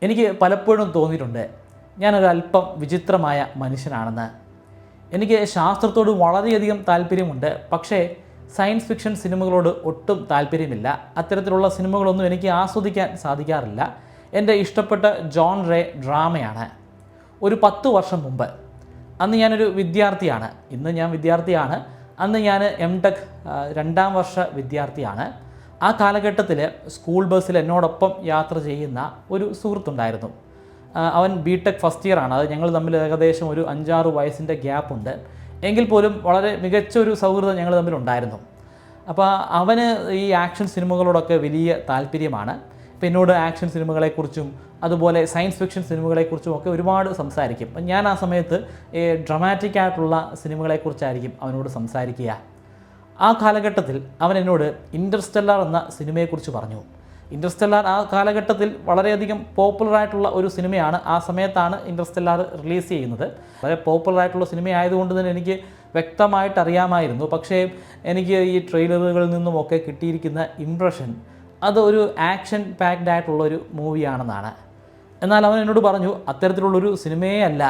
എനിക്ക് പലപ്പോഴും തോന്നിയിട്ടുണ്ട് ഞാനൊരല്പം വിചിത്രമായ മനുഷ്യനാണെന്ന്. എനിക്ക് ശാസ്ത്രത്തോട് വളരെയധികം താല്പര്യമുണ്ട്, പക്ഷേ സയൻസ് ഫിക്ഷൻ സിനിമകളോട് ഒട്ടും താല്പര്യമില്ല. അത്തരത്തിലുള്ള സിനിമകളൊന്നും എനിക്ക് ആസ്വദിക്കാൻ സാധിക്കാറില്ല. എൻ്റെ ഇഷ്ടപ്പെട്ട ജോൺറെ ഡ്രാമയാണ്. ഒരു 10 വർഷം മുമ്പ്, അന്ന് ഞാനൊരു വിദ്യാർത്ഥിയാണ്. ഇന്ന് ഞാൻ വിദ്യാർത്ഥിയാണ്. അന്ന് ഞാൻ എംടെക് 2ാം വർഷ വിദ്യാർത്ഥിയാണ്. ആ കാലഘട്ടത്തിൽ സ്കൂൾ ബസ്സിൽ എന്നോടൊപ്പം യാത്ര ചെയ്യുന്ന ഒരു സുഹൃത്തുണ്ടായിരുന്നു. അവൻ ബിടെക് ഫസ്റ്റ് ഇയർ ആണ്. അത് ഞങ്ങൾ തമ്മിൽ ഏകദേശം ഒരു 5-6 വയസ്സിൻ്റെ ഗ്യാപ്പുണ്ട്. എങ്കിൽ പോലും വളരെ മികച്ച ഒരു സൗഹൃദം ഞങ്ങൾ തമ്മിലുണ്ടായിരുന്നു. അപ്പോൾ അവന് ഈ ആക്ഷൻ സിനിമകളോടൊക്കെ വലിയ താല്പര്യമാണ്. അപ്പോൾ എന്നോട് ആക്ഷൻ സിനിമകളെക്കുറിച്ചും അതുപോലെ സയൻസ് ഫിക്ഷൻ സിനിമകളെക്കുറിച്ചും ഒക്കെ ഒരുപാട് സംസാരിക്കും. അപ്പം ഞാൻ ആ സമയത്ത് ഡ്രമാറ്റിക് ആയിട്ടുള്ള സിനിമകളെക്കുറിച്ചായിരിക്കും അവനോട് സംസാരിക്കുക. ആ കാലഘട്ടത്തിൽ അവൻ എന്നോട് ഇൻ്റർസ്റ്റെല്ലാർ എന്ന സിനിമയെക്കുറിച്ച് പറഞ്ഞു. ഇൻ്റർസ്റ്റെല്ലാർ ആ കാലഘട്ടത്തിൽ വളരെയധികം പോപ്പുലറായിട്ടുള്ള ഒരു സിനിമയാണ്. ആ സമയത്താണ് ഇൻ്റർസ്റ്റെല്ലാർ റിലീസ് ചെയ്യുന്നത്. വളരെ പോപ്പുലറായിട്ടുള്ള സിനിമയായതുകൊണ്ട് തന്നെ എനിക്ക് വ്യക്തമായിട്ട് അറിയാമായിരുന്നു. പക്ഷേ എനിക്ക് ഈ ട്രെയിലറുകളിൽ നിന്നുമൊക്കെ കിട്ടിയിരിക്കുന്ന ഇംപ്രഷൻ അത് ഒരു ആക്ഷൻ പാക്ഡ് ആയിട്ടുള്ളൊരു മൂവിയാണെന്നാണ്. എന്നാൽ അവൻ എന്നോട് പറഞ്ഞു, അത്തരത്തിലുള്ളൊരു സിനിമയേ അല്ല,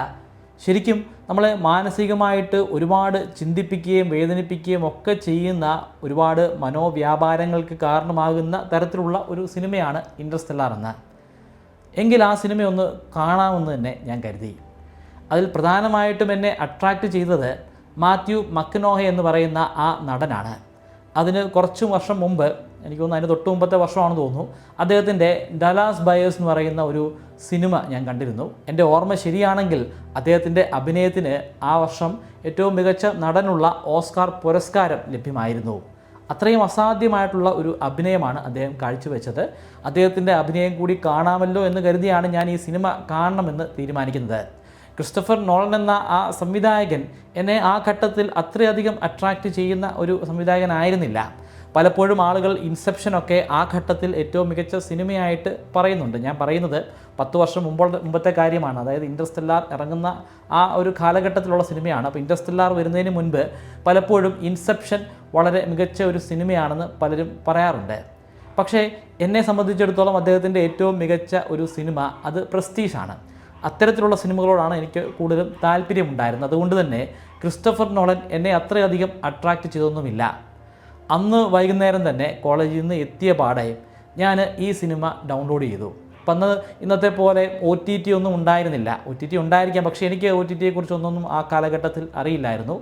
ശരിക്കും നമ്മളെ മാനസികമായിട്ട് ഒരുപാട് ചിന്തിപ്പിക്കുകയും വേദനിപ്പിക്കുകയും ഒക്കെ ചെയ്യുന്ന ഒരുപാട് മനോവ്യാപാരങ്ങൾക്ക് കാരണമാകുന്ന തരത്തിലുള്ള ഒരു സിനിമയാണ് ഇൻ്റർസ്റ്റെല്ലാർ എന്ന്. എങ്കിൽ ആ സിനിമയൊന്ന് കാണാമെന്ന് തന്നെ ഞാൻ കരുതി. അതിൽ പ്രധാനമായിട്ടും എന്നെ അട്രാക്റ്റ് ചെയ്തത് മാത്യു മക്നോഹെ എന്ന് പറയുന്ന ആ നടനാണ്. അതിന് കുറച്ച് വർഷം മുമ്പ്, എനിക്ക് തോന്നുന്നു അതിന് തൊട്ട് മുമ്പത്തെ വർഷമാണെന്ന് തോന്നുന്നു, അദ്ദേഹത്തിൻ്റെ ഡലാസ് ബയേഴ്സ് എന്ന് പറയുന്ന ഒരു സിനിമ ഞാൻ കണ്ടിരുന്നു. എൻ്റെ ഓർമ്മ ശരിയാണെങ്കിൽ അദ്ദേഹത്തിൻ്റെ അഭിനയത്തിന് ആ വർഷം ഏറ്റവും മികച്ച നടനുള്ള ഓസ്കാർ പുരസ്കാരം ലഭ്യമായിരുന്നു. അത്രയും അസാധ്യമായിട്ടുള്ള ഒരു അഭിനയമാണ് അദ്ദേഹം കാഴ്ചവെച്ചത്. അദ്ദേഹത്തിൻ്റെ അഭിനയം കൂടി കാണാമല്ലോ എന്ന് കരുതിയാണ് ഞാൻ ഈ സിനിമ കാണണമെന്ന് തീരുമാനിക്കുന്നത്. ക്രിസ്റ്റഫർ നോളൻ എന്ന ആ സംവിധായകൻ എന്നെ ആ ഘട്ടത്തിൽ അത്രയധികം അട്രാക്റ്റ് ചെയ്യുന്ന ഒരു സംവിധായകനായിരുന്നില്ല. പലപ്പോഴും ആളുകൾ ഇൻസെപ്ഷനൊക്കെ ആ ഘട്ടത്തിൽ ഏറ്റവും മികച്ച സിനിമയായിട്ട് പറയുന്നുണ്ട്. ഞാൻ പറയുന്നത് 10 വർഷം മുമ്പത്തെ കാര്യമാണ്. അതായത് ഇൻ്റർസ്റ്റെല്ലാർ ഇറങ്ങുന്ന ആ ഒരു കാലഘട്ടത്തിലുള്ള സിനിമയാണ്. അപ്പോൾ ഇൻ്റർസ്റ്റെല്ലാർ വരുന്നതിന് മുൻപ് പലപ്പോഴും ഇൻസെപ്ഷൻ വളരെ മികച്ച ഒരു സിനിമയാണെന്ന് പലരും പറയാറുണ്ട്. പക്ഷേ എന്നെ സംബന്ധിച്ചിടത്തോളം അദ്ദേഹത്തിൻ്റെ ഏറ്റവും മികച്ച ഒരു സിനിമ അത് പ്രസ്റ്റീജാണ്. അത്തരത്തിലുള്ള സിനിമകളോടാണ് എനിക്ക് കൂടുതലും താല്പര്യമുണ്ടായിരുന്നത്. അതുകൊണ്ട് തന്നെ ക്രിസ്റ്റഫർ നോളൻ എന്നെ അത്രയധികം അട്രാക്റ്റ് ചെയ്തൊന്നുമില്ല. അന്ന് വൈകുന്നേരം തന്നെ കോളേജിൽ നിന്ന് എത്തിയ പാടെ ഞാൻ ഈ സിനിമ ഡൗൺലോഡ് ചെയ്തു. അപ്പം അന്ന് ഇന്നത്തെ പോലെ OTT ഒന്നും ഉണ്ടായിരുന്നില്ല. OTT ഉണ്ടായിരിക്കാം, പക്ഷേ എനിക്ക് OTTയെ കുറിച്ചൊന്നും ആ കാലഘട്ടത്തിൽ അറിയില്ലായിരുന്നു.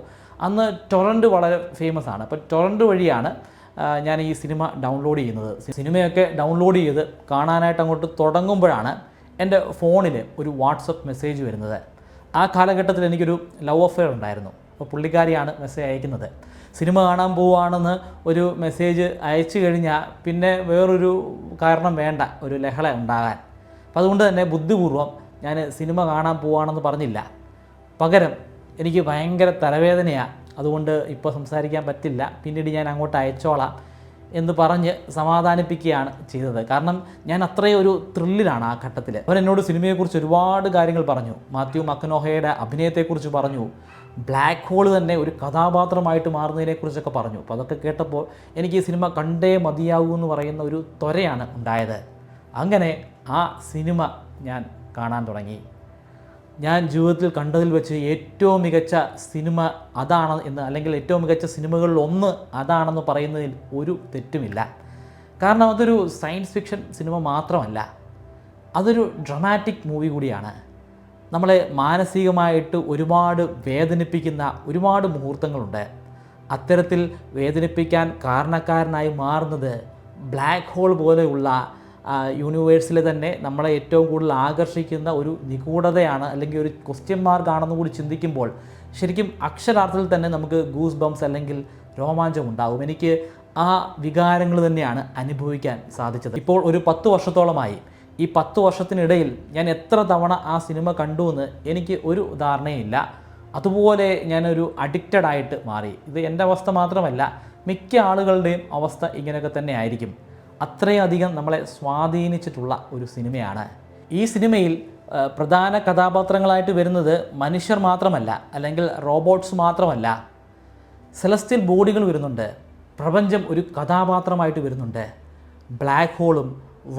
അന്ന് ടൊറൻറ്റ് വളരെ ഫേമസ് ആണ്. അപ്പോൾ ടൊറൻറ്റ് വഴിയാണ് ഞാൻ ഈ സിനിമ ഡൗൺലോഡ് ചെയ്യുന്നത്. സിനിമയൊക്കെ ഡൗൺലോഡ് ചെയ്ത് കാണാനായിട്ട് അങ്ങോട്ട് തുടങ്ങുമ്പോഴാണ് എൻ്റെ ഫോണിൽ ഒരു വാട്സപ്പ് മെസ്സേജ് വരുന്നത്. ആ കാലഘട്ടത്തിൽ എനിക്കൊരു ലവ് അഫെയർ ഉണ്ടായിരുന്നു. അപ്പോൾ പുള്ളിക്കാരിയാണ് മെസ്സേജ് അയക്കുന്നത്. സിനിമ കാണാൻ പോവുകയാണെന്ന് ഒരു മെസ്സേജ് അയച്ചു കഴിഞ്ഞാൽ പിന്നെ വേറൊരു കാരണം വേണ്ട ഒരു ലഹള ഉണ്ടാകാൻ. അപ്പോൾ അതുകൊണ്ട് തന്നെ ബുദ്ധിപൂർവ്വം ഞാൻ സിനിമ കാണാൻ പോവുകയാണെന്ന് പറഞ്ഞില്ല. പകരം എനിക്ക് ഭയങ്കര തലവേദനയാണ്, അതുകൊണ്ട് ഇപ്പോൾ സംസാരിക്കാൻ പറ്റില്ല, പിന്നീട് ഞാൻ അങ്ങോട്ട് അയച്ചോളാം എന്ന് പറഞ്ഞ് സമാധാനിപ്പിക്കുകയാണ് ചെയ്തത്. കാരണം ഞാൻ അത്രയും ഒരു ത്രില്ലിലാണ് ആ ഘട്ടത്തിൽ. അവൻ എന്നോട് സിനിമയെക്കുറിച്ച് ഒരുപാട് കാര്യങ്ങൾ പറഞ്ഞു. മാത്യു മക്നോഹയുടെ അഭിനയത്തെക്കുറിച്ച് പറഞ്ഞു. ബ്ലാക്ക് ഹോൾ തന്നെ ഒരു കഥാപാത്രമായിട്ട് മാറുന്നതിനെക്കുറിച്ചൊക്കെ പറഞ്ഞു. അപ്പോൾ അതൊക്കെ കേട്ടപ്പോൾ എനിക്ക് ഈ സിനിമ കണ്ടേ മതിയാകൂ എന്ന് പറയുന്ന ഒരു ത്വരയാണ് ഉണ്ടായത്. അങ്ങനെ ആ സിനിമ ഞാൻ കാണാൻ തുടങ്ങി. ഞാൻ ജീവിതത്തിൽ കണ്ടതിൽ വെച്ച് ഏറ്റവും മികച്ച സിനിമ അതാണ് എന്ന്, അല്ലെങ്കിൽ ഏറ്റവും മികച്ച സിനിമകളിൽ ഒന്ന് അതാണെന്ന് പറയുന്നതിൽ ഒരു തെറ്റുമില്ല. കാരണം അതൊരു സയൻസ് ഫിക്ഷൻ സിനിമ മാത്രമല്ല, അതൊരു ഡ്രമാറ്റിക് മൂവി കൂടിയാണ്. നമ്മളെ മാനസികമായിട്ട് ഒരുപാട് വേദനിപ്പിക്കുന്ന ഒരുപാട് മുഹൂർത്തങ്ങളുണ്ട്. അത്തരത്തിൽ വേദനിപ്പിക്കാൻ കാരണക്കാരനായി മാറുന്നത് ബ്ലാക്ക് ഹോൾ പോലെയുള്ള യൂണിവേഴ്സിലെ തന്നെ നമ്മളെ ഏറ്റവും കൂടുതൽ ആകർഷിക്കുന്ന ഒരു നിഗൂഢതയാണ്, അല്ലെങ്കിൽ ഒരു ക്വസ്റ്റ്യൻ മാർക്കാണെന്ന് കൂടി ചിന്തിക്കുമ്പോൾ ശരിക്കും അക്ഷരാർത്ഥത്തിൽ തന്നെ നമുക്ക് ഗൂസ് ബംസ് അല്ലെങ്കിൽ രോമാഞ്ചം ഉണ്ടാകും. എനിക്ക് ആ വികാരങ്ങൾ തന്നെയാണ് അനുഭവിക്കാൻ സാധിച്ചത്. ഇപ്പോൾ ഒരു 10 വർഷത്തോളമായി. ഈ 10 വർഷത്തിനിടയിൽ ഞാൻ എത്ര തവണ ആ സിനിമ കണ്ടു എന്ന് എനിക്ക് ഒരു ധാരണയില്ല. അതുപോലെ ഞാനൊരു അഡിക്റ്റഡ് ആയിട്ട് മാറി. ഇത് എൻ്റെ അവസ്ഥ മാത്രമല്ല, മിക്ക ആളുകളുടെയും അവസ്ഥ ഇങ്ങനെയൊക്കെ തന്നെ ആയിരിക്കും. അത്രയധികം നമ്മളെ സ്വാധീനിച്ചിട്ടുള്ള ഒരു സിനിമയാണ്. ഈ സിനിമയിൽ പ്രധാന കഥാപാത്രങ്ങളായിട്ട് വരുന്നത് മനുഷ്യർ മാത്രമല്ല, അല്ലെങ്കിൽ റോബോട്ട്സ് മാത്രമല്ല, സെലസ്റ്റിയൽ ബോഡികൾ വരുന്നുണ്ട്. പ്രപഞ്ചം ഒരു കഥാപാത്രമായിട്ട് വരുന്നുണ്ട്. ബ്ലാക്ക് ഹോളും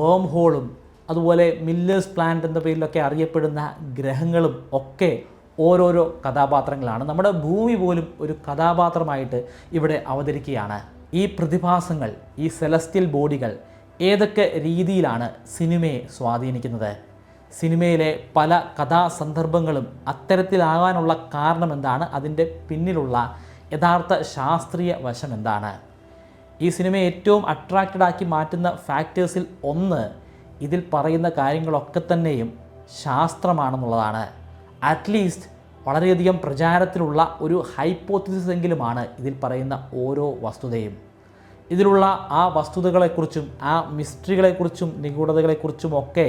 വേം ഹോളും അതുപോലെ മില്ലേഴ്സ് പ്ലാനറ്റ് എന്ന പേരിലൊക്കെ അറിയപ്പെടുന്ന ഗ്രഹങ്ങളും ഒക്കെ ഓരോരോ കഥാപാത്രങ്ങളാണ്. നമ്മുടെ ഭൂമി പോലും ഒരു കഥാപാത്രമായിട്ട് ഇവിടെ അവതരിക്കുകയാണ്. ഈ പ്രതിഭാസങ്ങൾ, ഈ സെലസ്റ്റിയൽ ബോഡികൾ ഏതൊക്കെ രീതിയിലാണ് സിനിമയെ സ്വാധീനിക്കുന്നത്? സിനിമയിലെ പല കഥാസന്ദർഭങ്ങളും അത്തരത്തിലാകാനുള്ള കാരണം എന്താണ്? അതിൻ്റെ പിന്നിലുള്ള യഥാർത്ഥ ശാസ്ത്രീയ വശം എന്താണ്? ഈ സിനിമയെ ഏറ്റവും അട്രാക്റ്റഡ് ആക്കി മാറ്റുന്ന ഫാക്ടേഴ്സിൽ ഒന്ന് ഇതിൽ പറയുന്ന കാര്യങ്ങളൊക്കെ തന്നെയും ശാസ്ത്രമാണെന്നുള്ളതാണ്. അറ്റ്ലീസ്റ്റ് വളരെയധികം പ്രചാരത്തിലുള്ള ഒരു ഹൈപ്പോത്തിസിസ് എങ്കിലുമാണ് ഇതിൽ പറയുന്ന ഓരോ വസ്തുതയും. ഇതിലുള്ള ആ വസ്തുതകളെക്കുറിച്ചും ആ മിസ്റ്ററികളെക്കുറിച്ചും നിഗൂഢതകളെക്കുറിച്ചും ഒക്കെ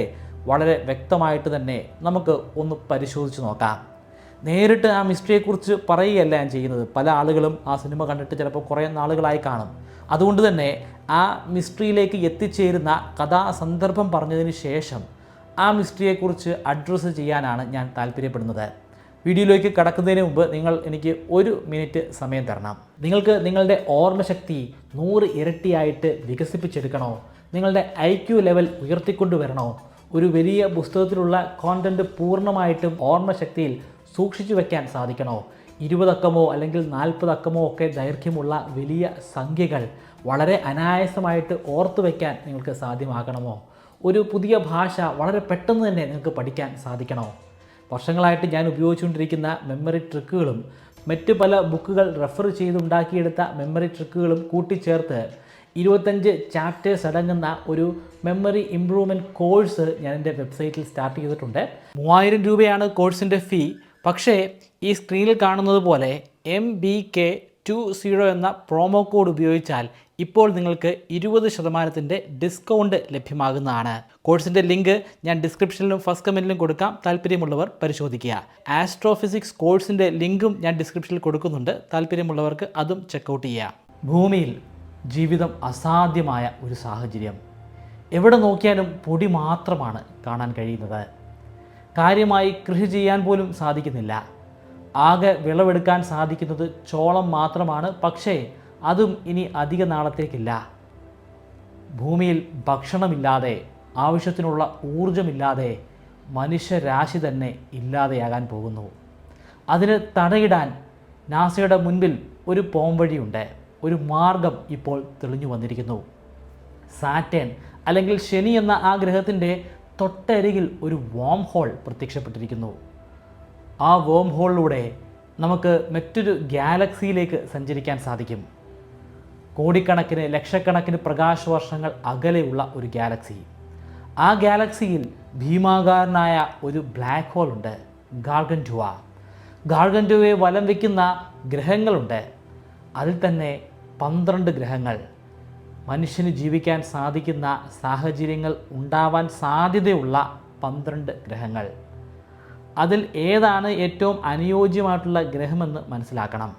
വളരെ വ്യക്തമായിട്ട് തന്നെ നമുക്ക് ഒന്ന് പരിശോധിച്ച് നോക്കാം. നേരിട്ട് ആ മിസ്റ്ററിയെക്കുറിച്ച് പറയുകയല്ല ഞാൻ ചെയ്യുന്നത്. പല ആളുകളും ആ സിനിമ കണ്ടിട്ട് ചിലപ്പോൾ കുറേ നാളുകളായി കാണും. അതുകൊണ്ട് തന്നെ ആ മിസ്റ്ററിയിലേക്ക് എത്തിച്ചേരുന്ന കഥാസന്ദർഭം പറഞ്ഞതിന് ശേഷം ആ മിസ്റ്ററിയെക്കുറിച്ച് അഡ്രസ്സ് ചെയ്യാനാണ് ഞാൻ താല്പര്യപ്പെടുന്നത്. വീഡിയോയിലേക്ക് കടക്കുന്നതിന് മുമ്പ് നിങ്ങൾ എനിക്ക് 1 മിനിറ്റ് സമയം തരണം. നിങ്ങൾക്ക് നിങ്ങളുടെ ഓർമ്മശക്തി 100 ഇരട്ടിയായിട്ട് വികസിപ്പിച്ചെടുക്കണോ? നിങ്ങളുടെ IQ ലെവൽ ഉയർത്തിക്കൊണ്ടുവരണോ? ഒരു വലിയ പുസ്തകത്തിലുള്ള കോണ്ടൻറ്റ് പൂർണ്ണമായിട്ടും ഓർമ്മശക്തിയിൽ സൂക്ഷിച്ചു വയ്ക്കാൻ സാധിക്കണോ? 20 അക്കമോ അല്ലെങ്കിൽ 40 അക്കമോ ഒക്കെ ദൈർഘ്യമുള്ള വലിയ സംഖ്യകൾ വളരെ അനായാസമായിട്ട് ഓർത്തു വയ്ക്കാൻ നിങ്ങൾക്ക് സാധ്യമാകണമോ? ഒരു പുതിയ ഭാഷ വളരെ പെട്ടെന്ന് തന്നെ നിങ്ങൾക്ക് പഠിക്കാൻ സാധിക്കണോ? വർഷങ്ങളായിട്ട് ഞാൻ ഉപയോഗിച്ചുകൊണ്ടിരിക്കുന്ന മെമ്മറി ട്രിക്കുകളും മറ്റ് പല ബുക്കുകൾ റെഫർ ചെയ്തുണ്ടാക്കിയെടുത്ത മെമ്മറി ട്രിക്കുകളും കൂട്ടിച്ചേർത്ത് 25 ചാപ്റ്റേഴ്സ് അടങ്ങുന്ന ഒരു മെമ്മറി ഇംപ്രൂവ്മെൻറ്റ് കോഴ്സ് ഞാൻ എൻ്റെ വെബ്സൈറ്റിൽ സ്റ്റാർട്ട് ചെയ്തിട്ടുണ്ട്. 3000 രൂപയാണ് കോഴ്സിൻ്റെ ഫീ. പക്ഷേ ഈ സ്ക്രീനിൽ കാണുന്നത് പോലെ MBK20 എന്ന പ്രോമോ കോഡ് ഉപയോഗിച്ചാൽ ഇപ്പോൾ നിങ്ങൾക്ക് 20% ഡിസ്കൗണ്ട് ലഭ്യമാകുന്നതാണ്. കോഴ്സിൻ്റെ ലിങ്ക് ഞാൻ ഡിസ്ക്രിപ്ഷനിലും ഫസ്റ്റ് കമൻറ്റിലും കൊടുക്കാം. താല്പര്യമുള്ളവർ പരിശോധിക്കുക. ആസ്ട്രോഫിസിക്സ് കോഴ്സിൻ്റെ ലിങ്കും ഞാൻ ഡിസ്ക്രിപ്ഷനിൽ കൊടുക്കുന്നുണ്ട്. താല്പര്യമുള്ളവർക്ക് അതും ചെക്കൗട്ട് ചെയ്യുക. ഭൂമിയിൽ ജീവിതം അസാധ്യമായ ഒരു സാഹചര്യം. എവിടെ നോക്കിയാലും പൊടി മാത്രമാണ് കാണാൻ കഴിയുന്നത്. കാര്യമായി കൃഷി ചെയ്യാൻ പോലും സാധിക്കുന്നില്ല. ആകെ വിളവെടുക്കാൻ സാധിക്കുന്നത് ചോളം മാത്രമാണ്. പക്ഷേ അതും ഇനി അധിക നാളത്തേക്കില്ല. ഭൂമിയിൽ ഭക്ഷണമില്ലാതെ, ആവശ്യത്തിനുള്ള ഊർജമില്ലാതെ മനുഷ്യരാശി തന്നെ ഇല്ലാതെയാകാൻ പോകുന്നു. അതിന് തടയിടാൻ നാസയുടെ മുൻപിൽ ഒരു പോംവഴിയുണ്ട്. ഒരു മാർഗം ഇപ്പോൾ തെളിഞ്ഞു വന്നിരിക്കുന്നു. സാറ്റേൺ അല്ലെങ്കിൽ ശനി എന്ന ആ ഗ്രഹത്തിൻ്റെ തൊട്ടരികിൽ ഒരു വോം ഹോൾ പ്രത്യക്ഷപ്പെട്ടിരിക്കുന്നു. ആ വോം ഹോളിലൂടെ നമുക്ക് മറ്റൊരു ഗാലക്സിയിലേക്ക് സഞ്ചരിക്കാൻ സാധിക്കും. കോടിക്കണക്കിന് ലക്ഷക്കണക്കിന് പ്രകാശവർഷങ്ങൾ അകലെയുള്ള ഒരു ഗാലക്സി. ആ ഗാലക്സിയിൽ ഭീമാകാരനായ ഒരു ബ്ലാക്ക് ഹോൾ ഉണ്ട്, ഗാർഗൻറ്റുവ. ഗാർഗൻറ്റുവയെ വലം വയ്ക്കുന്ന ഗ്രഹങ്ങളുണ്ട്. അതിൽ തന്നെ 12 ഗ്രഹങ്ങൾ. മനുഷ്യന് ജീവിക്കാൻ സാധിക്കുന്ന സാഹചര്യങ്ങൾ ഉണ്ടാവാൻ സാധ്യതയുള്ള 12 ഗ്രഹങ്ങൾ. അതിൽ ഏതാണ് ഏറ്റവും അനുയോജ്യമായിട്ടുള്ള ഗ്രഹമെന്ന് മനസ്സിലാക്കണം.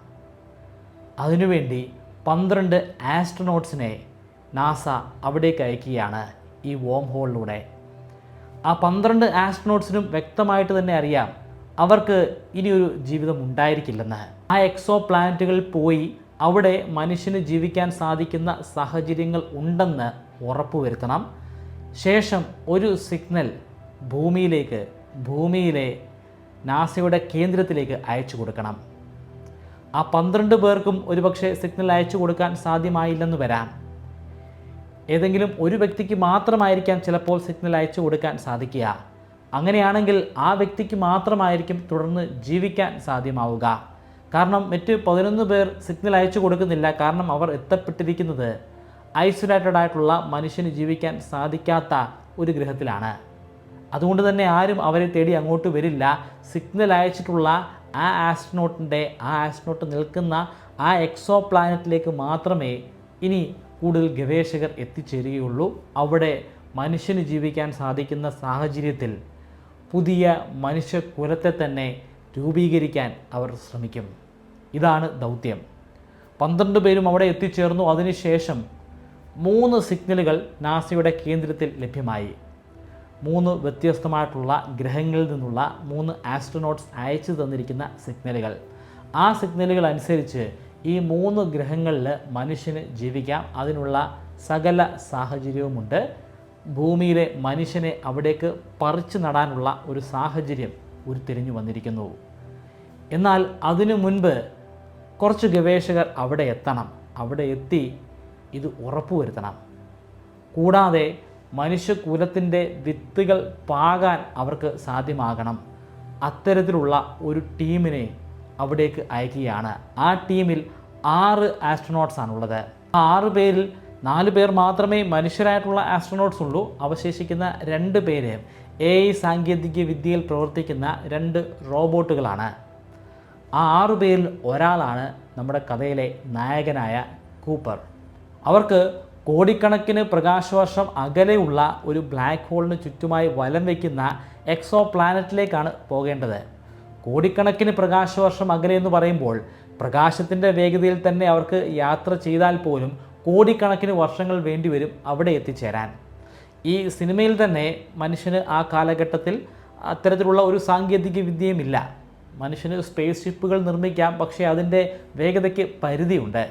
അതിനുവേണ്ടി 12 ആസ്ട്രോനോട്ട്സിനെ നാസ അവിടേക്ക് അയക്കുകയാണ് ഈ വോം ഹോളിലൂടെ. ആ 12 ആസ്ട്രോനോട്ട്സിനും വ്യക്തമായിട്ട് തന്നെ അറിയാം അവർക്ക് ഇനിയൊരു ജീവിതം ഉണ്ടായിരിക്കില്ലെന്ന്. ആ എക്സോ പ്ലാനറ്റുകളിൽ പോയി അവിടെ മനുഷ്യന് ജീവിക്കാൻ സാധിക്കുന്ന സാഹചര്യങ്ങൾ ഉണ്ടെന്ന് ഉറപ്പുവരുത്തണം. ശേഷം ഒരു സിഗ്നൽ ഭൂമിയിലെ നാസയുടെ കേന്ദ്രത്തിലേക്ക് അയച്ചു കൊടുക്കണം. ആ 12 പേർക്കും ഒരുപക്ഷെ സിഗ്നൽ അയച്ചു കൊടുക്കാൻ സാധ്യമായില്ലെന്ന് വരാം. ഏതെങ്കിലും ഒരു വ്യക്തിക്ക് മാത്രമായിരിക്കാം ചിലപ്പോൾ സിഗ്നൽ അയച്ചു കൊടുക്കാൻ സാധിക്കുക. അങ്ങനെയാണെങ്കിൽ ആ വ്യക്തിക്ക് മാത്രമായിരിക്കും തുടർന്ന് ജീവിക്കാൻ സാധ്യമാവുക. കാരണം മറ്റ് 11 പേർ സിഗ്നൽ അയച്ചു കൊടുക്കുന്നില്ല. കാരണം അവർ എത്തപ്പെട്ടിരിക്കുന്നത് ഐസൊലേറ്റഡ് ആയിട്ടുള്ള മനുഷ്യന് ജീവിക്കാൻ സാധിക്കാത്ത ഒരു ഗ്രഹത്തിലാണ്. അതുകൊണ്ട് തന്നെ ആരും അവരെ തേടി അങ്ങോട്ട് വരില്ല. സിഗ്നൽ അയച്ചിട്ടുള്ള ആ ആസ്ട്രോനോട്ട് നിൽക്കുന്ന ആ എക്സോ പ്ലാനറ്റിലേക്ക് മാത്രമേ ഇനി കൂടുതൽ ഗവേഷകർ എത്തിച്ചേരുകയുള്ളൂ. അവിടെ മനുഷ്യന് ജീവിക്കാൻ സാധിക്കുന്ന സാഹചര്യത്തിൽ പുതിയ മനുഷ്യകുലത്തെ തന്നെ രൂപീകരിക്കാൻ അവർ ശ്രമിക്കും. ഇതാണ് ദൗത്യം. 12 പേരും അവിടെ എത്തിച്ചേർന്നു. അതിനുശേഷം 3 സിഗ്നലുകൾ നാസയുടെ കേന്ദ്രത്തിൽ ലഭ്യമായി. 3 വ്യത്യസ്തമായിട്ടുള്ള ഗ്രഹങ്ങളിൽ നിന്നുള്ള 3 ആസ്ട്രോനോട്ട്സ് അയച്ചു തന്നിരിക്കുന്ന സിഗ്നലുകൾ. ആ സിഗ്നലുകൾ അനുസരിച്ച് ഈ 3 ഗ്രഹങ്ങളിൽ മനുഷ്യന് ജീവിക്കാം. അതിനുള്ള സകല സാഹചര്യവുമുണ്ട്. ഭൂമിയിലെ മനുഷ്യനെ അവിടേക്ക് പറിച്ചു നടാനുള്ള ഒരു സാഹചര്യം ഉരുത്തിരിഞ്ഞു വന്നിരിക്കുന്നു. എന്നാൽ അതിനു മുൻപ് കുറച്ച് ഗവേഷകർ അവിടെ എത്തണം. അവിടെ എത്തി ഇത് ഉറപ്പുവരുത്തണം. കൂടാതെ മനുഷ്യകുലത്തിൻ്റെ വിത്തുകൾ പാകാൻ അവർക്ക് സാധ്യമാകണം. അത്തരത്തിലുള്ള ഒരു ടീമിനെ അവിടേക്ക് അയക്കുകയാണ്. ആ ടീമിൽ 6 ആസ്ട്രോനോട്ട്സ് ആണുള്ളത്. ആ 6 പേരിൽ 4 പേർ മാത്രമേ മനുഷ്യരായിട്ടുള്ള ആസ്ട്രോനോട്ട്സ് ഉള്ളൂ. അവശേഷിക്കുന്ന 2 പേര് AI സാങ്കേതിക വിദ്യയിൽ പ്രവർത്തിക്കുന്ന 2 റോബോട്ടുകളാണ്. ആ 6 പേരിൽ ഒരാളാണ് നമ്മുടെ കഥയിലെ നായകനായ കൂപ്പർ. അവർക്ക് കോടിക്കണക്കിന് പ്രകാശവർഷം അകലെയുള്ള ഒരു ബ്ലാക്ക് ഹോളിന് ചുറ്റുമായി വലം വയ്ക്കുന്ന എക്സോ പ്ലാനറ്റിലേക്കാണ് പോകേണ്ടത്. കോടിക്കണക്കിന് പ്രകാശവർഷം അകലെ എന്ന് പറയുമ്പോൾ പ്രകാശത്തിൻ്റെ വേഗതയിൽ തന്നെ അവർക്ക് യാത്ര ചെയ്താൽ പോലും കോടിക്കണക്കിന് വർഷങ്ങൾ വേണ്ടിവരും അവിടെ എത്തിച്ചേരാൻ. ഈ സിനിമയിൽ തന്നെ മനുഷ്യന് ആ കാലഘട്ടത്തിൽ അത്തരത്തിലുള്ള ഒരു സാങ്കേതിക വിദ്യയുമില്ല. മനുഷ്യന് സ്പേസ് ഷിപ്പുകൾ നിർമ്മിക്കാം, പക്ഷേ അതിൻ്റെ വേഗതയ്ക്ക് പരിധിയുണ്ട്.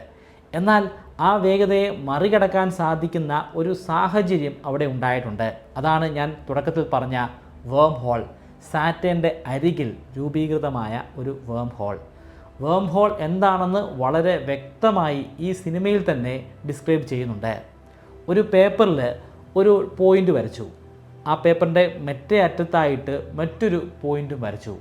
എന്നാൽ ആ വേഗതയെ മറികടക്കാൻ സാധിക്കുന്ന ഒരു സാഹചര്യം അവിടെ ഉണ്ടായിട്ടുണ്ട്. അതാണ് ഞാൻ തുടക്കത്തിൽ പറഞ്ഞ വേം ഹോൾ. സാറ്റേൻ്റെ അരികിൽ രൂപീകൃതമായ ഒരു വേം ഹോൾ. വേം ഹോൾ എന്താണെന്ന് വളരെ വ്യക്തമായി ഈ സിനിമയിൽ തന്നെ ഡിസ്ക്രൈബ് ചെയ്യുന്നുണ്ട്. ഒരു പേപ്പറിൽ ഒരു പോയിൻ്റ് വരച്ചു. ആ പേപ്പറിൻ്റെ മറ്റേ അറ്റത്തായിട്ട് മറ്റൊരു പോയിൻറ്റും വരച്ചു.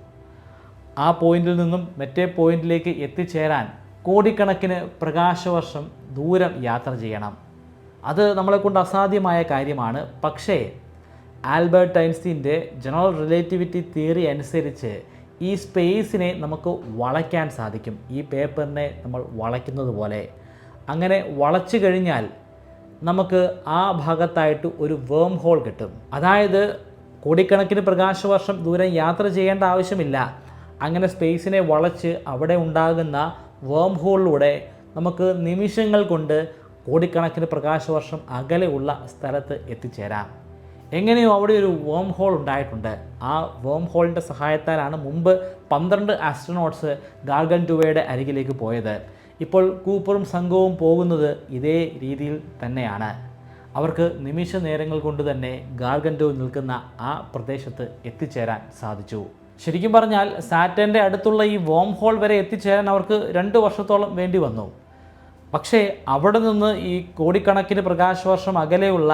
ആ പോയിന്റിൽ നിന്നും മറ്റേ പോയിന്റിലേക്ക് എത്തിച്ചേരാൻ കോടിക്കണക്കിന് പ്രകാശവർഷം ദൂരം യാത്ര ചെയ്യണം. അത് നമ്മളെക്കൊണ്ട് അസാധ്യമായ കാര്യമാണ്. പക്ഷേ ആൽബർട്ട് ഐൻസ്റ്റീൻ്റെ ജനറൽ റിലേറ്റിവിറ്റി തിയറി അനുസരിച്ച് ഈ സ്പേസിനെ നമുക്ക് വളയ്ക്കാൻ സാധിക്കും. ഈ പേപ്പറിനെ നമ്മൾ വളയ്ക്കുന്നത് പോലെ. അങ്ങനെ വളച്ചു കഴിഞ്ഞാൽ നമുക്ക് ആ ഭാഗത്തായിട്ട് ഒരു വേം ഹോൾ കിട്ടും. അതായത് കോടിക്കണക്കിന് പ്രകാശവർഷം ദൂരം യാത്ര ചെയ്യേണ്ട ആവശ്യമില്ല. അങ്ങനെ സ്പേസിനെ വളച്ച് അവിടെ ഉണ്ടാകുന്ന വേം ഹോളിലൂടെ നമുക്ക് നിമിഷങ്ങൾ കൊണ്ട് കോടിക്കണക്കിന് പ്രകാശവർഷം അകലെയുള്ള സ്ഥലത്ത് എത്തിച്ചേരാം. എങ്ങനെയോ അവിടെ ഒരു വേം ഹോൾ ഉണ്ടായിട്ടുണ്ട്. ആ വേം ഹോളിൻ്റെ സഹായത്താലാണ് മുമ്പ് 12 ആസ്ട്രോനോട്ട്സ് ഗാർഗൻറ്റുവയുടെ അരികിലേക്ക് പോയത്. ഇപ്പോൾ കൂപ്പറും സംഘവും പോകുന്നത് ഇതേ രീതിയിൽ തന്നെയാണ്. അവർക്ക് നിമിഷ നേരങ്ങൾ കൊണ്ട് തന്നെ ഗാർഗൻറ്റു നിൽക്കുന്ന ആ പ്രദേശത്ത് എത്തിച്ചേരാൻ സാധിച്ചു. ശരിക്കും പറഞ്ഞാൽ സാറ്റൻ്റെ അടുത്തുള്ള ഈ വേം ഹോൾ വരെ എത്തിച്ചേരാൻ അവർക്ക് 2 വർഷത്തോളം വേണ്ടി വന്നു. പക്ഷേ അവിടെ നിന്ന് ഈ കോടിക്കണക്കിന് പ്രകാശവർഷം അകലെയുള്ള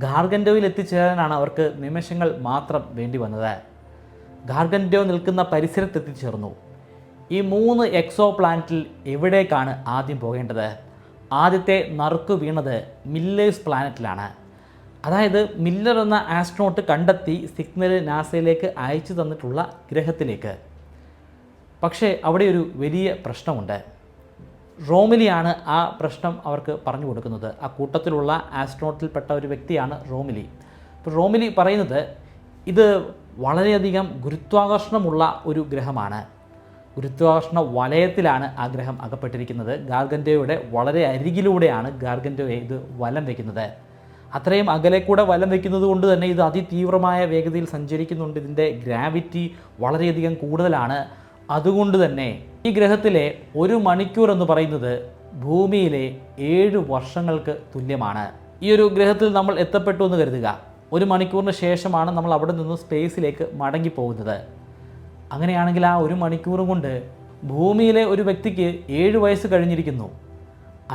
ഗാർഗൻറ്റോയിൽ എത്തിച്ചേരാനാണ് അവർക്ക് നിമിഷങ്ങൾ മാത്രം വേണ്ടി വന്നത്. ഗാർഗൻറ്റോ നിൽക്കുന്ന പരിസരത്ത് എത്തിച്ചേർന്നു. ഈ 3 എക്സോ പ്ലാനറ്റിൽ എവിടേക്കാണ് ആദ്യം പോകേണ്ടത്? ആദ്യത്തെ നറുക്ക് വീണത് മില്ലേഴ്സ് പ്ലാനറ്റിലാണ്. അതായത് മില്ലർ എന്ന ആസ്ട്രോനോട്ട് കണ്ടെത്തി സിഗ്നൽ നാസയിലേക്ക് അയച്ചു തന്നിട്ടുള്ള ഗ്രഹത്തിലേക്ക്. പക്ഷേ അവിടെ ഒരു വലിയ പ്രശ്നമുണ്ട്. റോമിലിയാണ് ആ പ്രശ്നം അവർക്ക് പറഞ്ഞു കൊടുക്കുന്നത്. ആ കൂട്ടത്തിലുള്ള ആസ്ട്രോനോട്ടിൽപ്പെട്ട ഒരു വ്യക്തിയാണ് റോമിലി. അപ്പോൾ റോമിലി പറയുന്നത് ഇത് വളരെയധികം ഗുരുത്വാകർഷണമുള്ള ഒരു ഗ്രഹമാണ്. ഗുരുത്വാകർഷണ വലയത്തിലാണ് ആ ഗ്രഹം അകപ്പെട്ടിരിക്കുന്നത്. ഗാർഗൻറ്റോയുടെ വളരെ അരികിലൂടെയാണ് ഗാർഗൻറ്റോയെ ഇത് വലം വയ്ക്കുന്നത്. അത്രയും അകലെ കൂടെ വലം വയ്ക്കുന്നത് കൊണ്ട് തന്നെ ഇത് അതിതീവ്രമായ വേഗതയിൽ സഞ്ചരിക്കുന്നുണ്ട്. ഇതിൻ്റെ ഗ്രാവിറ്റി വളരെയധികം കൂടുതലാണ്. അതുകൊണ്ട് തന്നെ ഈ ഗ്രഹത്തിലെ 1 മണിക്കൂർ എന്ന് പറയുന്നത് ഭൂമിയിലെ 7 വർഷങ്ങൾക്ക് തുല്യമാണ്. ഈ ഒരു ഗ്രഹത്തിൽ നമ്മൾ എത്തപ്പെട്ടു എന്ന് കരുതുക. 1 മണിക്കൂറിന് ശേഷമാണ് നമ്മൾ അവിടെ നിന്ന് സ്പേസിലേക്ക് മടങ്ങിപ്പോകുന്നത്. അങ്ങനെയാണെങ്കിൽ ആ 1 മണിക്കൂർ കൊണ്ട് ഭൂമിയിലെ ഒരു വ്യക്തിക്ക് 7 വയസ്സ് കഴിഞ്ഞിരിക്കുന്നു.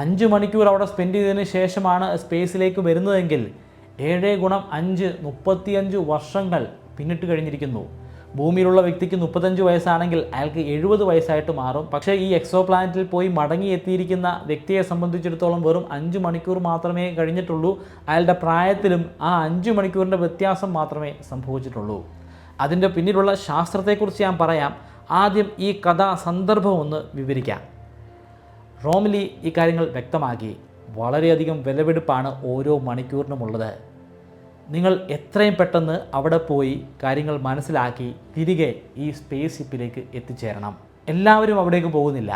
5 മണിക്കൂർ അവിടെ സ്പെൻഡ് ചെയ്തതിന് ശേഷമാണ് സ്പേസിലേക്ക് വരുന്നതെങ്കിൽ 7 × 5 35 വർഷങ്ങൾ പിന്നിട്ട് കഴിഞ്ഞിരിക്കുന്നു. ഭൂമിയിലുള്ള വ്യക്തിക്ക് 35 വയസ്സാണെങ്കിൽ അയാൾക്ക് 70 വയസ്സായിട്ട് മാറും. പക്ഷേ ഈ എക്സോ പ്ലാനറ്റിൽ പോയി മടങ്ങി എത്തിയിരിക്കുന്ന വ്യക്തിയെ സംബന്ധിച്ചിടത്തോളം വെറും 5 മണിക്കൂർ മാത്രമേ കഴിഞ്ഞിട്ടുള്ളൂ. അയാളുടെ പ്രായത്തിലും ആ 5 മണിക്കൂറിൻ്റെ വ്യത്യാസം മാത്രമേ സംഭവിച്ചിട്ടുള്ളൂ. അതിൻ്റെ പിന്നിലുള്ള ശാസ്ത്രത്തെക്കുറിച്ച് ഞാൻ പറയാം. ആദ്യം ഈ കഥാ സന്ദർഭം ഒന്ന് വിവരിക്കാം. റോമിലി ഈ കാര്യങ്ങൾ വ്യക്തമാക്കി. വളരെയധികം വിലപിടിപ്പാണ് ഓരോ മണിക്കൂറിനുമുള്ളത്. നിങ്ങൾ എത്രയും പെട്ടെന്ന് അവിടെ പോയി കാര്യങ്ങൾ മനസ്സിലാക്കി തിരികെ ഈ സ്പേസ് ഷിപ്പിലേക്ക് എത്തിച്ചേരണം. എല്ലാവരും അവിടേക്ക് പോകുന്നില്ല.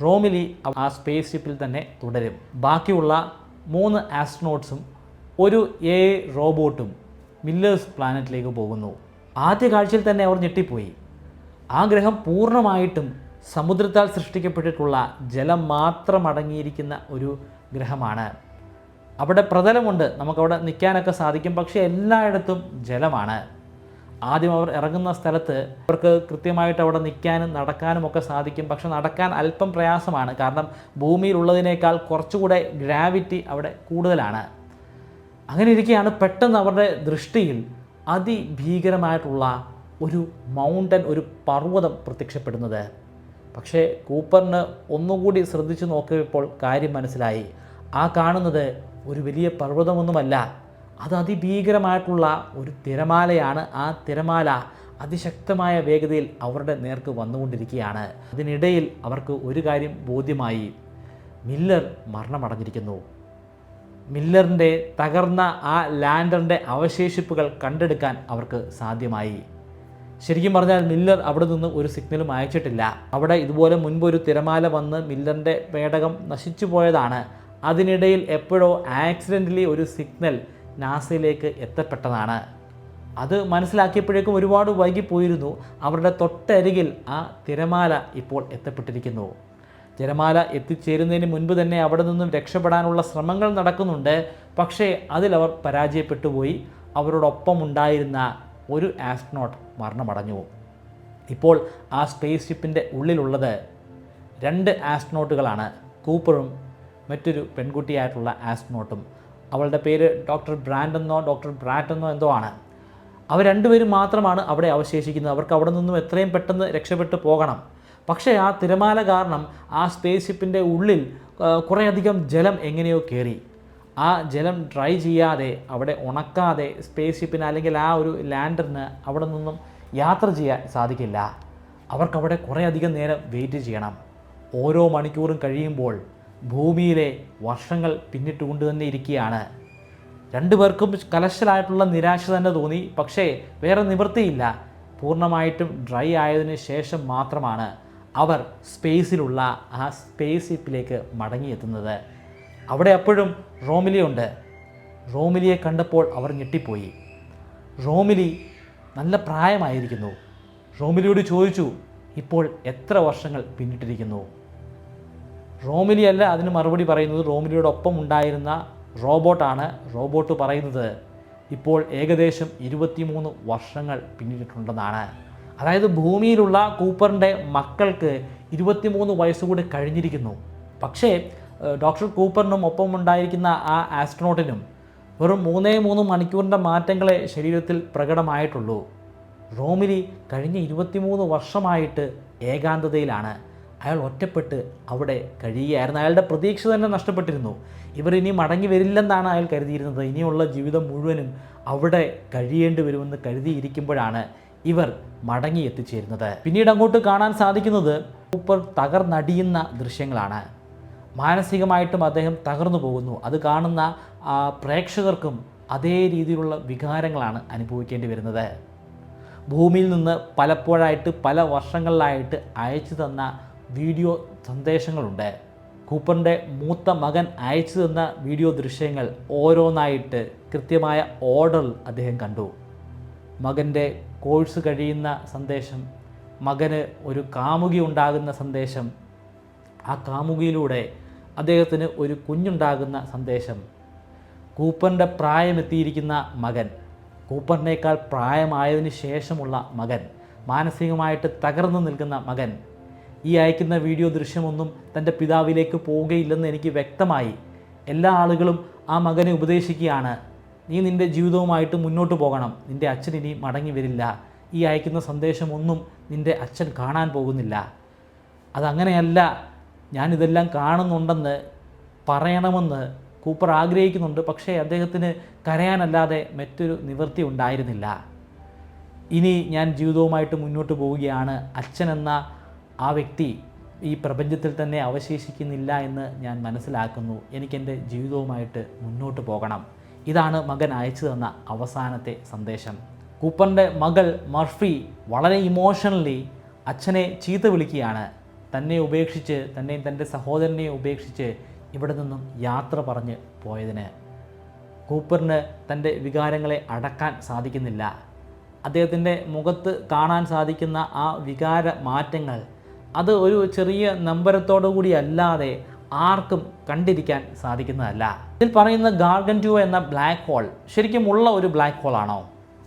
റോമിലി ആ സ്പേസ് ഷിപ്പിൽ തന്നെ തുടരും. ബാക്കിയുള്ള 3 ആസ്ട്രോനോട്ട്സും ഒരു AI റോബോട്ടും മില്ലേഴ്സ് പ്ലാനറ്റിലേക്ക് പോകുന്നു. ആദ്യ കാഴ്ചയിൽ തന്നെ അവർ ഞെട്ടിപ്പോയി. ആ ഗ്രഹം പൂർണ്ണമായിട്ടും സമുദ്രത്താൽ സൃഷ്ടിക്കപ്പെട്ടിട്ടുള്ള ജലം മാത്രം അടങ്ങിയിരിക്കുന്ന ഒരു ഗ്രഹമാണ്. അവിടെ പ്രതലമുണ്ട്, നമുക്കവിടെ നിൽക്കാനൊക്കെ സാധിക്കും, പക്ഷേ എല്ലായിടത്തും ജലമാണ്. ആദ്യം അവർ ഇറങ്ങുന്ന സ്ഥലത്ത് അവർക്ക് കൃത്യമായിട്ട് അവിടെ നിൽക്കാനും നടക്കാനും ഒക്കെ സാധിക്കും, പക്ഷെ നടക്കാൻ അല്പം പ്രയാസമാണ്. കാരണം ഭൂമിയിലുള്ളതിനേക്കാൾ കുറച്ചുകൂടെ ഗ്രാവിറ്റി അവിടെ കൂടുതലാണ്. അങ്ങനെ ഇരിക്കുകയാണ് പെട്ടെന്ന് അവരുടെ ദൃഷ്ടിയിൽ അതിഭീകരമായിട്ടുള്ള ഒരു മൗണ്ടൻ, ഒരു പർവ്വതം പ്രത്യക്ഷപ്പെടുന്നത്. പക്ഷേ കൂപ്പറിന് ഒന്നുകൂടി ശ്രദ്ധിച്ചു നോക്കിയപ്പോൾ കാര്യം മനസ്സിലായി. ആ കാണുന്നത് ഒരു വലിയ പർവ്വതമൊന്നുമല്ല, അത് അതിഭീകരമായിട്ടുള്ള ഒരു തിരമാലയാണ്. ആ തിരമാല അതിശക്തമായ വേഗതയിൽ അവരുടെ നേർക്ക് വന്നുകൊണ്ടിരിക്കുകയാണ്. അതിനിടയിൽ അവർക്ക് ഒരു കാര്യം ബോധ്യമായി: മില്ലർ മരണമടഞ്ഞിരിക്കുന്നു. മില്ലറിൻ്റെ തകർന്ന ആ ലാൻഡറിൻ്റെ അവശേഷിപ്പുകൾ കണ്ടെടുക്കാൻ അവർക്ക് സാധ്യമായി. ശരിക്കും പറഞ്ഞാൽ മില്ലർ അവിടെ നിന്ന് ഒരു സിഗ്നലും അയച്ചിട്ടില്ല. അവിടെ ഇതുപോലെ മുൻപ് ഒരു തിരമാല വന്ന് മില്ലറിൻ്റെ പേടകം നശിച്ചു പോയതാണ്. അതിനിടയിൽ എപ്പോഴോ ആക്സിഡൻ്റലി ഒരു സിഗ്നൽ നാസയിലേക്ക് എത്തപ്പെട്ടതാണ്. അത് മനസ്സിലാക്കിയപ്പോഴേക്കും ഒരുപാട് വൈകിപ്പോയിരുന്നു. അവരുടെ തൊട്ടരികിൽ ആ തിരമാല ഇപ്പോൾ എത്തപ്പെട്ടിരിക്കുന്നു. തിരമാല എത്തിച്ചേരുന്നതിന് മുൻപ് തന്നെ അവിടെ നിന്നും രക്ഷപ്പെടാനുള്ള ശ്രമങ്ങൾ നടക്കുന്നുണ്ട്. പക്ഷേ അതിലവർ പരാജയപ്പെട്ടുപോയി. അവരോടൊപ്പം ഉണ്ടായിരുന്ന ഒരു ആസ്ട്രോനോട്ട് മരണമടഞ്ഞു. ഇപ്പോൾ ആ സ്പേസ് ഷിപ്പിൻ്റെ ഉള്ളിലുള്ളത് 2 ആസ്ട്രോനോട്ടുകളാണ്, കൂപ്പറും മറ്റൊരു പെൺകുട്ടിയായിട്ടുള്ള ആസ്ട്രോനോട്ടും. അവളുടെ പേര് ഡോക്ടർ ബ്രാൻഡെന്നോ ഡോക്ടർ ബ്രാറ്റെന്നോ എന്തോ ആണ്. അവർ 2 പേരും മാത്രമാണ് അവിടെ അവശേഷിക്കുന്നത്. അവർക്ക് അവിടെ നിന്നും എത്രയും പെട്ടെന്ന് രക്ഷപ്പെട്ടു പോകണം. പക്ഷേ ആ തിരമാല കാരണം ആ സ്പേസ് ഷിപ്പിൻ്റെ ഉള്ളിൽ കുറേയധികം ജലം എങ്ങനെയോ കയറി. ആ ജലം ഡ്രൈ ചെയ്യാതെ, അവിടെ ഉണക്കാതെ സ്പേസ് ഷിപ്പിന് അല്ലെങ്കിൽ ആ ഒരു ലാൻഡറിന് അവിടെ നിന്നും യാത്ര ചെയ്യാൻ സാധിക്കില്ല. അവർക്കവിടെ കുറേയധികം നേരം വെയിറ്റ് ചെയ്യണം. ഓരോ മണിക്കൂറും കഴിയുമ്പോൾ ഭൂമിയിലെ വർഷങ്ങൾ പിന്നിട്ടുകൊണ്ട് തന്നെ ഇരിക്കുകയാണ്. 2 പേർക്കും കലശലായിട്ടുള്ള നിരാശ തന്നെ തോന്നി. പക്ഷേ വേറെ നിവൃത്തിയില്ല. പൂർണ്ണമായിട്ടും ഡ്രൈ ആയതിനു ശേഷം മാത്രമാണ് അവർ സ്പേസിലുള്ള ആ സ്പേസ് ഷിപ്പിലേക്ക് മടങ്ങിയെത്തുന്നത്. അവിടെ അപ്പോഴും റോമിലി ഉണ്ട്. റോമിലിയെ കണ്ടപ്പോൾ അവർ ഞെട്ടിപ്പോയി. റോമിലി നല്ല പ്രായമായിരിക്കുന്നു. റോമിലിയോട് ചോദിച്ചു, ഇപ്പോൾ എത്ര വർഷങ്ങൾ പിന്നിട്ടിരിക്കുന്നു? റോമിലി അല്ല അതിന് മറുപടി പറയുന്നത്, റോമിലിയോടൊപ്പം ഉണ്ടായിരുന്ന റോബോട്ടാണ്. റോബോട്ട് പറയുന്നത് ഇപ്പോൾ ഏകദേശം 23 വർഷങ്ങൾ പിന്നിട്ടിട്ടുണ്ടെന്നാണ്. അതായത് ഭൂമിയിലുള്ള കൂപ്പറിൻ്റെ മക്കൾക്ക് 23 വയസ്സുകൂടി കഴിഞ്ഞിരിക്കുന്നു. പക്ഷേ ഡോക്ടർ കൂപ്പറിനും ഒപ്പം ഉണ്ടായിരിക്കുന്ന ആ ആസ്ട്രോനോട്ടിനും വെറും 3 മണിക്കൂറിൻ്റെ മാറ്റങ്ങളെ ശരീരത്തിൽ പ്രകടമായിട്ടുള്ളൂ. റോമിലി കഴിഞ്ഞ 23 വർഷമായിട്ട് ഏകാന്തതയിലാണ്. അയാൾ ഒറ്റപ്പെട്ട് അവിടെ കഴിയുകയായിരുന്നു. അയാളുടെ പ്രതീക്ഷ തന്നെ നഷ്ടപ്പെട്ടിരുന്നു. ഇവർ ഇനി മടങ്ങി വരില്ലെന്നാണ് അയാൾ കരുതിയിരുന്നത്. ഇനിയുള്ള ജീവിതം മുഴുവനും അവിടെ കഴിയേണ്ടി വരുമെന്ന് കരുതിയിരിക്കുമ്പോഴാണ് ഇവർ മടങ്ങി എത്തിച്ചേരുന്നത്. പിന്നീട് അങ്ങോട്ട് കാണാൻ സാധിക്കുന്നത് കൂപ്പർ തകർന്നടിയുന്ന ദൃശ്യങ്ങളാണ്. മാനസികമായിട്ടും അദ്ദേഹം തകർന്നു പോകുന്നു. അത് കാണുന്ന പ്രേക്ഷകർക്കും അതേ രീതിയിലുള്ള വികാരങ്ങളാണ് അനുഭവിക്കേണ്ടി വരുന്നത്. ഭൂമിയിൽ നിന്ന് പലപ്പോഴായിട്ട് പല വർഷങ്ങളിലായിട്ട് അയച്ചു തന്ന വീഡിയോ സന്ദേശങ്ങളുണ്ട്. കൂപ്പറിൻ്റെ മൂത്ത മകൻ അയച്ചു തന്ന വീഡിയോ ദൃശ്യങ്ങൾ ഓരോന്നായിട്ട് കൃത്യമായ ഓർഡറിൽ അദ്ദേഹം കണ്ടു. മകൻ്റെ കോഴ്സ് കഴിയുന്ന സന്ദേശം, മകന് ഒരു കാമുകി ഉണ്ടാകുന്ന സന്ദേശം, ആ കാമുകിയിലൂടെ അദ്ദേഹത്തിന് ഒരു കുഞ്ഞുണ്ടാകുന്ന സന്ദേശം, കൂപ്പറിൻ്റെ പ്രായമെത്തിയിരിക്കുന്ന മകൻ, കൂപ്പറിനേക്കാൾ പ്രായമായതിന് ശേഷമുള്ള മകൻ, മാനസികമായിട്ട് തകർന്നു നിൽക്കുന്ന മകൻ. ഈ അയക്കുന്ന വീഡിയോ ദൃശ്യമൊന്നും തൻ്റെ പിതാവിലേക്ക് പോവുകയില്ലെന്ന് എനിക്ക് വ്യക്തമായി. എല്ലാ ആളുകളും ആ മകനെ ഉപദേശിക്കുകയാണ്, നീ നിൻ്റെ ജീവിതവുമായിട്ട് മുന്നോട്ട് പോകണം, നിൻ്റെ അച്ഛൻ ഇനി മടങ്ങി വരില്ല, ഈ അയക്കുന്ന സന്ദേശമൊന്നും നിൻ്റെ അച്ഛൻ കാണാൻ പോകുന്നില്ല. അതങ്ങനെയല്ല, ഞാനിതെല്ലാം കാണുന്നുണ്ടെന്ന് പറയണമെന്ന് കൂപ്പർ ആഗ്രഹിക്കുന്നുണ്ട്. പക്ഷേ അദ്ദേഹത്തിന് കരയാനല്ലാതെ മറ്റൊരു നിവൃത്തി ഉണ്ടായിരുന്നില്ല. ഇനി ഞാൻ ജീവിതവുമായിട്ട് മുന്നോട്ട് പോവുകയാണ്, അച്ഛനെന്ന ആ വ്യക്തി ഈ പ്രപഞ്ചത്തിൽ തന്നെ അവശേഷിക്കുന്നില്ല എന്ന് ഞാൻ മനസ്സിലാക്കുന്നു, എനിക്കെൻ്റെ ജീവിതവുമായിട്ട് മുന്നോട്ട് പോകണം. ഇതാണ് മകൻ അയച്ചു തന്ന അവസാനത്തെ സന്ദേശം. കൂപ്പറിൻ്റെ മകൾ മർഫി വളരെ ഇമോഷണലി അച്ഛനെ ചീത്ത വിളിക്കുകയാണ്. തന്നെ ഉപേക്ഷിച്ച്, തന്നെയും തൻ്റെ സഹോദരനെയും ഉപേക്ഷിച്ച് ഇവിടെ നിന്നും യാത്ര പറഞ്ഞ് പോയതിന്. കൂപ്പറിന് തൻ്റെ വികാരങ്ങളെ അടക്കാൻ സാധിക്കുന്നില്ല. അദ്ദേഹത്തിൻ്റെ മുഖത്ത് കാണാൻ സാധിക്കുന്ന ആ വികാര മാറ്റങ്ങൾ അത് ഒരു ചെറിയ നമ്പരത്തോടു കൂടി അല്ലാതെ ആർക്കും കണ്ടിരിക്കാൻ സാധിക്കുന്നതല്ല. ഇതിൽ പറയുന്ന ഗാർഗന്റ്യൂവ എന്ന ബ്ലാക്ക് ഹോൾ ശരിക്കും ഉള്ള ഒരു ബ്ലാക്ക് ഹോൾ ആണോ,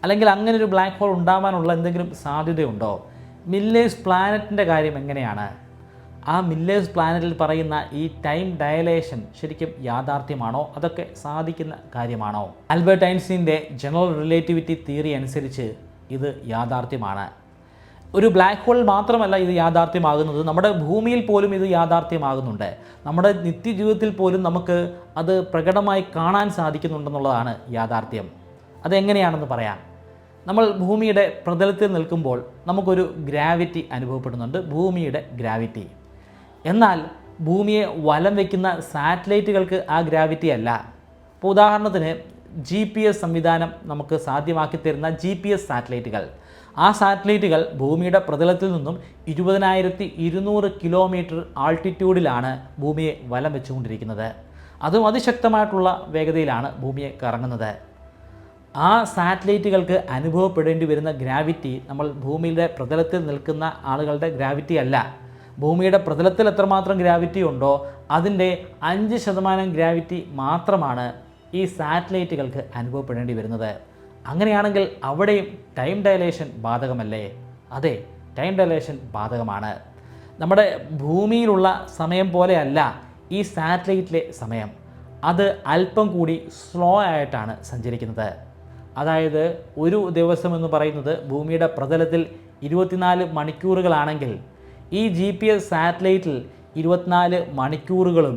അല്ലെങ്കിൽ അങ്ങനെ ഒരു ബ്ലാക്ക് ഹോൾ ഉണ്ടാവാനുള്ള എന്തെങ്കിലും സാധ്യതയുണ്ടോ? മില്ലേഴ്സ് പ്ലാനറ്റിൻ്റെ കാര്യം എങ്ങനെയാണ്? ആ മില്ലേഴ്സ് പ്ലാനറ്റിൽ പറയുന്ന ഈ ടൈം ഡയലേഷൻ ശരിക്കും യാഥാർത്ഥ്യമാണോ? അതൊക്കെ സാധിക്കുന്ന കാര്യമാണോ? ആൽബർട്ട് ഐൻസ്റ്റീൻ്റെ ജനറൽ റിലേറ്റിവിറ്റി തിയറി അനുസരിച്ച് ഇത് യാഥാർത്ഥ്യമാണ്. ഒരു ബ്ലാക്ക് ഹോൾ മാത്രമല്ല ഇത് യാഥാർത്ഥ്യമാകുന്നത്, നമ്മുടെ ഭൂമിയിൽ പോലും ഇത് യാഥാർത്ഥ്യമാകുന്നുണ്ട്. നമ്മുടെ നിത്യജീവിതത്തിൽ പോലും നമുക്ക് അത് പ്രകടമായി കാണാൻ സാധിക്കുന്നുണ്ടെന്നുള്ളതാണ് യാഥാർത്ഥ്യം. അതെങ്ങനെയാണെന്ന് പറയാം. നമ്മൾ ഭൂമിയുടെ പ്രതലത്തിൽ നിൽക്കുമ്പോൾ നമുക്കൊരു ഗ്രാവിറ്റി അനുഭവപ്പെടുന്നുണ്ട്, ഭൂമിയുടെ ഗ്രാവിറ്റി. എന്നാൽ ഭൂമിയെ വലം വയ്ക്കുന്ന സാറ്റലൈറ്റുകൾക്ക് ആ ഗ്രാവിറ്റി അല്ല. ഇപ്പോൾ ഉദാഹരണത്തിന് GPS സംവിധാനം നമുക്ക് സാധ്യമാക്കി തരുന്ന GPS സാറ്റലൈറ്റുകൾ, ആ സാറ്റലൈറ്റുകൾ ഭൂമിയുടെ പ്രതലത്തിൽ നിന്നും 20,200 കിലോമീറ്റർ ആൾട്ടിറ്റ്യൂഡിലാണ് ഭൂമിയെ വലം വെച്ചുകൊണ്ടിരിക്കുന്നത്. അതും അതിശക്തമായിട്ടുള്ള വേഗതയിലാണ് ഭൂമിയെ കറങ്ങുന്നത്. ആ സാറ്റലൈറ്റുകൾക്ക് അനുഭവപ്പെടേണ്ടി വരുന്ന ഗ്രാവിറ്റി നമ്മൾ ഭൂമിയുടെ പ്രതലത്തിൽ നിൽക്കുന്ന ആളുകളുടെ ഗ്രാവിറ്റി അല്ല. ഭൂമിയുടെ പ്രതലത്തിൽ എത്രമാത്രം ഗ്രാവിറ്റി ഉണ്ടോ അതിൻ്റെ 5% ഗ്രാവിറ്റി മാത്രമാണ് ഈ സാറ്റലൈറ്റുകൾക്ക് അനുഭവപ്പെടേണ്ടി വരുന്നത്. അങ്ങനെയാണെങ്കിൽ അവിടെയും ടൈം ഡയലേഷൻ ബാധകമല്ലേ? അതെ, ടൈം ഡയലേഷൻ ബാധകമാണ്. നമ്മുടെ ഭൂമിയിലുള്ള സമയം പോലെയല്ല ഈ സാറ്റലൈറ്റിലെ സമയം. അത് അല്പം കൂടി സ്ലോ ആയിട്ടാണ് സഞ്ചരിക്കുന്നത്. അതായത് ഒരു ദിവസം എന്ന് പറയുന്നത് ഭൂമിയുടെ പ്രതലത്തിൽ 24 മണിക്കൂറുകളാണെങ്കിൽ ഈ GPS സാറ്റലൈറ്റിൽ 24 മണിക്കൂറുകളും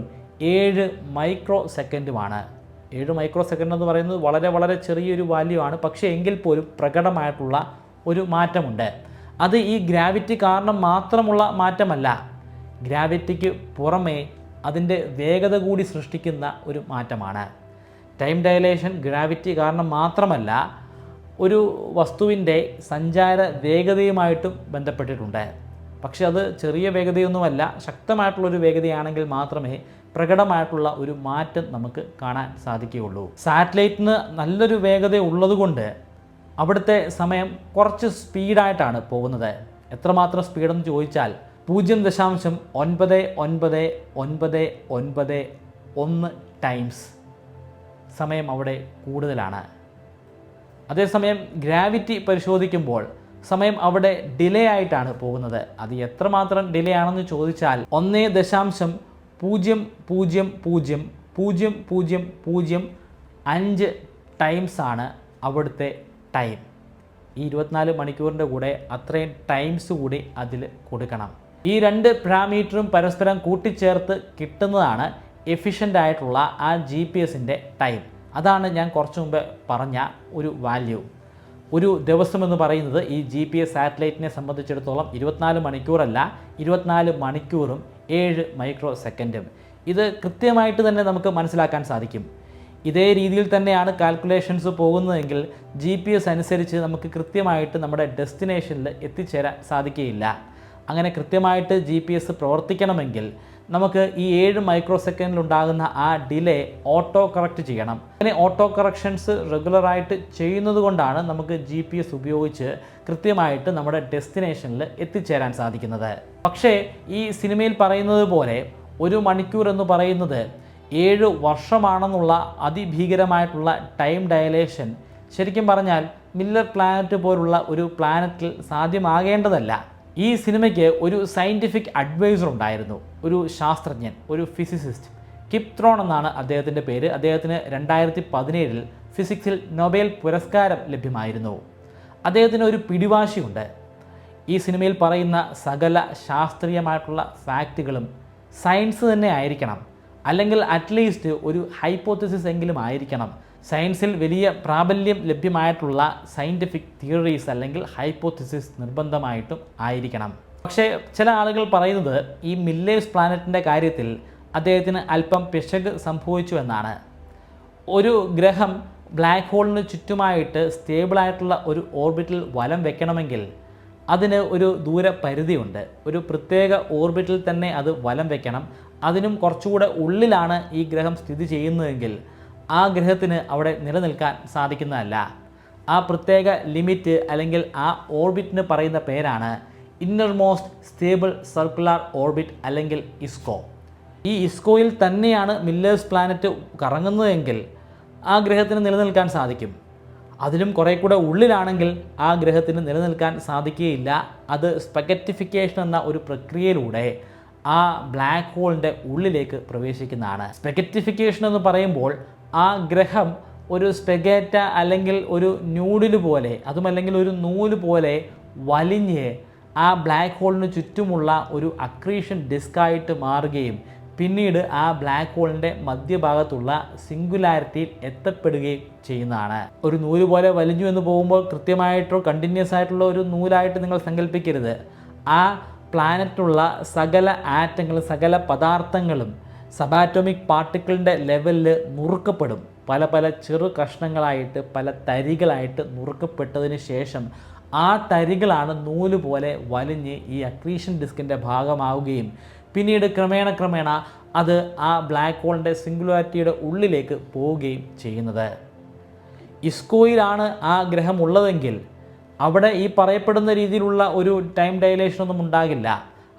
7 മൈക്രോ സെക്കൻഡുമാണ്. 7 മൈക്രോ സെക്കൻഡ് എന്ന് പറയുന്നത് വളരെ വളരെ ചെറിയൊരു വാല്യൂ ആണ്. പക്ഷേ എങ്കിൽ പോലും പ്രകടമായിട്ടുള്ള ഒരു മാറ്റമുണ്ട്. അത് ഈ ഗ്രാവിറ്റി കാരണം മാത്രമുള്ള മാറ്റമല്ല, ഗ്രാവിറ്റിക്ക് പുറമേ അതിൻ്റെ വേഗത കൂടി സൃഷ്ടിക്കുന്ന ഒരു മാറ്റമാണ്. ടൈം ഡയലേഷൻ ഗ്രാവിറ്റി കാരണം മാത്രമല്ല, ഒരു വസ്തുവിൻ്റെ സഞ്ചാര വേഗതയുമായിട്ടും ബന്ധപ്പെട്ടിട്ടുണ്ട്. പക്ഷെ അത് ചെറിയ വേഗതയൊന്നുമല്ല, ശക്തമായിട്ടുള്ളൊരു വേഗതയാണെങ്കിൽ മാത്രമേ പ്രകടമായിട്ടുള്ള ഒരു മാറ്റം നമുക്ക് കാണാൻ സാധിക്കുകയുള്ളൂ. സാറ്റലൈറ്റിന് നല്ലൊരു വേഗത ഉള്ളതുകൊണ്ട് അവിടുത്തെ സമയം കുറച്ച് സ്പീഡായിട്ടാണ് പോകുന്നത്. എത്രമാത്രം സ്പീഡെന്ന് ചോദിച്ചാൽ 0.999991 ടൈംസ് സമയം അവിടെ കൂടുതലാണ്. അതേസമയം ഗ്രാവിറ്റി പരിശോധിക്കുമ്പോൾ സമയം അവിടെ ഡിലേ ആയിട്ടാണ് പോകുന്നത്. അത് എത്രമാത്രം ഡിലേ ആണെന്ന് ചോദിച്ചാൽ 1.00000005 ടൈംസാണ് അവിടുത്തെ ടൈം. ഈ 24 മണിക്കൂറിൻ്റെ കൂടെ അത്രയും ടൈംസ് കൂടി അതിൽ കൊടുക്കണം. ഈ 2 പാരാമീറ്ററും പരസ്പരം കൂട്ടിച്ചേർത്ത് കിട്ടുന്നതാണ് എഫിഷ്യൻ്റ് ആയിട്ടുള്ള ആ GPSൻ്റെ ടൈം. അതാണ് ഞാൻ കുറച്ചു മുമ്പ് പറഞ്ഞ ഒരു വാല്യൂ. ഒരു ദിവസം എന്ന് പറയുന്നത് ഈ GPS സാറ്റലൈറ്റിനെ സംബന്ധിച്ചിടത്തോളം 24 മണിക്കൂറല്ല, 24 മണിക്കൂറും 7 മൈക്രോ സെക്കൻഡും. ഇത് കൃത്യമായിട്ട് തന്നെ നമുക്ക് മനസ്സിലാക്കാൻ സാധിക്കും. ഇതേ രീതിയിൽ തന്നെയാണ് കാൽക്കുലേഷൻസ് പോകുന്നതെങ്കിൽ GPS അനുസരിച്ച് നമുക്ക് കൃത്യമായിട്ട് നമ്മുടെ ഡെസ്റ്റിനേഷനിൽ എത്തിച്ചേരാൻ സാധിക്കുകയില്ല. അങ്ങനെ കൃത്യമായിട്ട് GPS പ്രവർത്തിക്കണമെങ്കിൽ നമുക്ക് ഈ 7 മൈക്രോ സെക്കൻഡിലുണ്ടാകുന്ന ആ ഡിലേ ഓട്ടോ കറക്റ്റ് ചെയ്യണം. അങ്ങനെ ഓട്ടോ കറക്ഷൻസ് റെഗുലറായിട്ട് ചെയ്യുന്നത് കൊണ്ടാണ് നമുക്ക് GPS ഉപയോഗിച്ച് കൃത്യമായിട്ട് നമ്മുടെ ഡെസ്റ്റിനേഷനിൽ എത്തിച്ചേരാൻ സാധിക്കുന്നത്. പക്ഷേ ഈ സിനിമയിൽ പറയുന്നത് പോലെ 1 മണിക്കൂർ എന്ന് പറയുന്നത് 7 വർഷമാണെന്നുള്ള അതിഭീകരമായിട്ടുള്ള ടൈം ഡയലേഷൻ ശരിക്കും പറഞ്ഞാൽ മില്ലർ പ്ലാനറ്റ് പോലുള്ള ഒരു പ്ലാനറ്റിൽ സാധ്യമാകേണ്ടതല്ല. ഈ സിനിമയ്ക്ക് ഒരു സയൻറ്റിഫിക് അഡ്വൈസർ ഉണ്ടായിരുന്നു, ഒരു ശാസ്ത്രജ്ഞൻ, ഒരു ഫിസിസിസ്റ്റ്. കിപ് ത്രോൺ എന്നാണ് അദ്ദേഹത്തിൻ്റെ പേര്. അദ്ദേഹത്തിന് 2017 ഫിസിക്സിൽ നൊബേൽ പുരസ്കാരം ലഭ്യമായിരുന്നു. അദ്ദേഹത്തിന് ഒരു പിടിവാശിയുണ്ട്. ഈ സിനിമയിൽ പറയുന്ന സകല ശാസ്ത്രീയമായിട്ടുള്ള ഫാക്റ്റുകളും സയൻസ് തന്നെ ആയിരിക്കണം, അല്ലെങ്കിൽ അറ്റ്ലീസ്റ്റ് ഒരു ഹൈപ്പോത്തസിസ് എങ്കിലും ആയിരിക്കണം. സയൻസിൽ വലിയ പ്രാബല്യം ലഭ്യമായിട്ടുള്ള സയൻറ്റിഫിക് തിയറീസ് അല്ലെങ്കിൽ ഹൈപ്പോത്തസിസ് നിർബന്ധമായിട്ടും ആയിരിക്കണം. പക്ഷേ ചില ആളുകൾ പറയുന്നത് ഈ മില്ലേഴ്സ് പ്ലാനറ്റിൻ്റെ കാര്യത്തിൽ അദ്ദേഹത്തിന് അല്പം പിശക് സംഭവിച്ചു എന്നാണ്. ഒരു ഗ്രഹം ബ്ലാക്ക് ഹോളിന് ചുറ്റുമായിട്ട് സ്റ്റേബിളായിട്ടുള്ള ഒരു ഓർബിറ്റിൽ വലം വെക്കണമെങ്കിൽ അതിന് ഒരു ദൂരപരിധിയുണ്ട്. ഒരു പ്രത്യേക ഓർബിറ്റിൽ തന്നെ അത് വലം വെക്കണം. അതിനും കുറച്ചുകൂടെ ഉള്ളിലാണ് ഈ ഗ്രഹം സ്ഥിതി ചെയ്യുന്നതെങ്കിൽ ആ ഗ്രഹത്തിന് അവിടെ നിലനിൽക്കാൻ സാധിക്കുന്നതല്ല. ആ പ്രത്യേക ലിമിറ്റ് അല്ലെങ്കിൽ ആ ഓർബിറ്റിന് പറയുന്ന പേരാണ് ഇന്നർമോസ്റ്റ് സ്റ്റേബിൾ സർക്കുലർ ഓർബിറ്റ് അല്ലെങ്കിൽ ISCO. ഈ ഇസ്കോയിൽ തന്നെയാണ് മില്ലേഴ്സ് പ്ലാനറ്റ് കറങ്ങുന്നതെങ്കിൽ ആ ഗ്രഹത്തിന് നിലനിൽക്കാൻ സാധിക്കും. അതിലും കുറേ കൂടെ ഉള്ളിലാണെങ്കിൽ ആ ഗ്രഹത്തിന് നിലനിൽക്കാൻ സാധിക്കുകയില്ല. അത് സ്പെഗറ്റിഫിക്കേഷൻ എന്ന ഒരു പ്രക്രിയയിലൂടെ ആ ബ്ലാക്ക് ഹോളിൻ്റെ ഉള്ളിലേക്ക് പ്രവേശിക്കുന്നതാണ്. സ്പെഗറ്റിഫിക്കേഷൻ എന്ന് പറയുമ്പോൾ ആ ഗ്രഹം ഒരു സ്പെഗേറ്റ അല്ലെങ്കിൽ ഒരു ന്യൂഡിൽ പോലെ, അതുമല്ലെങ്കിൽ ഒരു നൂല് പോലെ വലിഞ്ഞ് ആ ബ്ലാക്ക് ഹോളിന് ചുറ്റുമുള്ള ഒരു അക്രീഷൻ ഡിസ്കായിട്ട് മാറുകയും പിന്നീട് ആ ബ്ലാക്ക് ഹോളിൻ്റെ മധ്യഭാഗത്തുള്ള സിംഗുലാരിറ്റിയിൽ എത്തപ്പെടുകയും ചെയ്യുന്നതാണ്. ഒരു നൂല് പോലെ വലിഞ്ഞു എന്ന് പോകുമ്പോൾ കൃത്യമായിട്ടോ കണ്ടിന്യൂസ് ആയിട്ടുള്ള ഒരു നൂലായിട്ട് നിങ്ങൾ സങ്കല്പിക്കരുത്. ആ പ്ലാനറ്റുള്ള സകല ആറ്റങ്ങളും സകല പദാർത്ഥങ്ങളും സബാറ്റോമിക് പാർട്ടിക്കിളിൻ്റെ ലെവലിൽ നുറുക്കപ്പെടും. പല പല ചെറു കഷ്ണങ്ങളായിട്ട് പല തരികളായിട്ട് നുറുക്കപ്പെട്ടതിന് ശേഷം ആ തരികളാണ് നൂല് പോലെ വലിഞ്ഞ് ഈ അക്രീഷൻ ഡിസ്കിൻ്റെ ഭാഗമാവുകയും പിന്നീട് ക്രമേണ അത് ആ ബ്ലാക്ക് ഹോളിൻ്റെ സിംഗുലാരിറ്റിയുടെ ഉള്ളിലേക്ക് പോവുകയും ചെയ്യുന്നത്. ഇസ്കോയിലാണ് ആ ഗ്രഹം ഉള്ളതെങ്കിൽ അവിടെ ഈ പറയപ്പെടുന്ന രീതിയിലുള്ള ഒരു ടൈം ഡയലേഷനൊന്നും ഉണ്ടാകില്ല.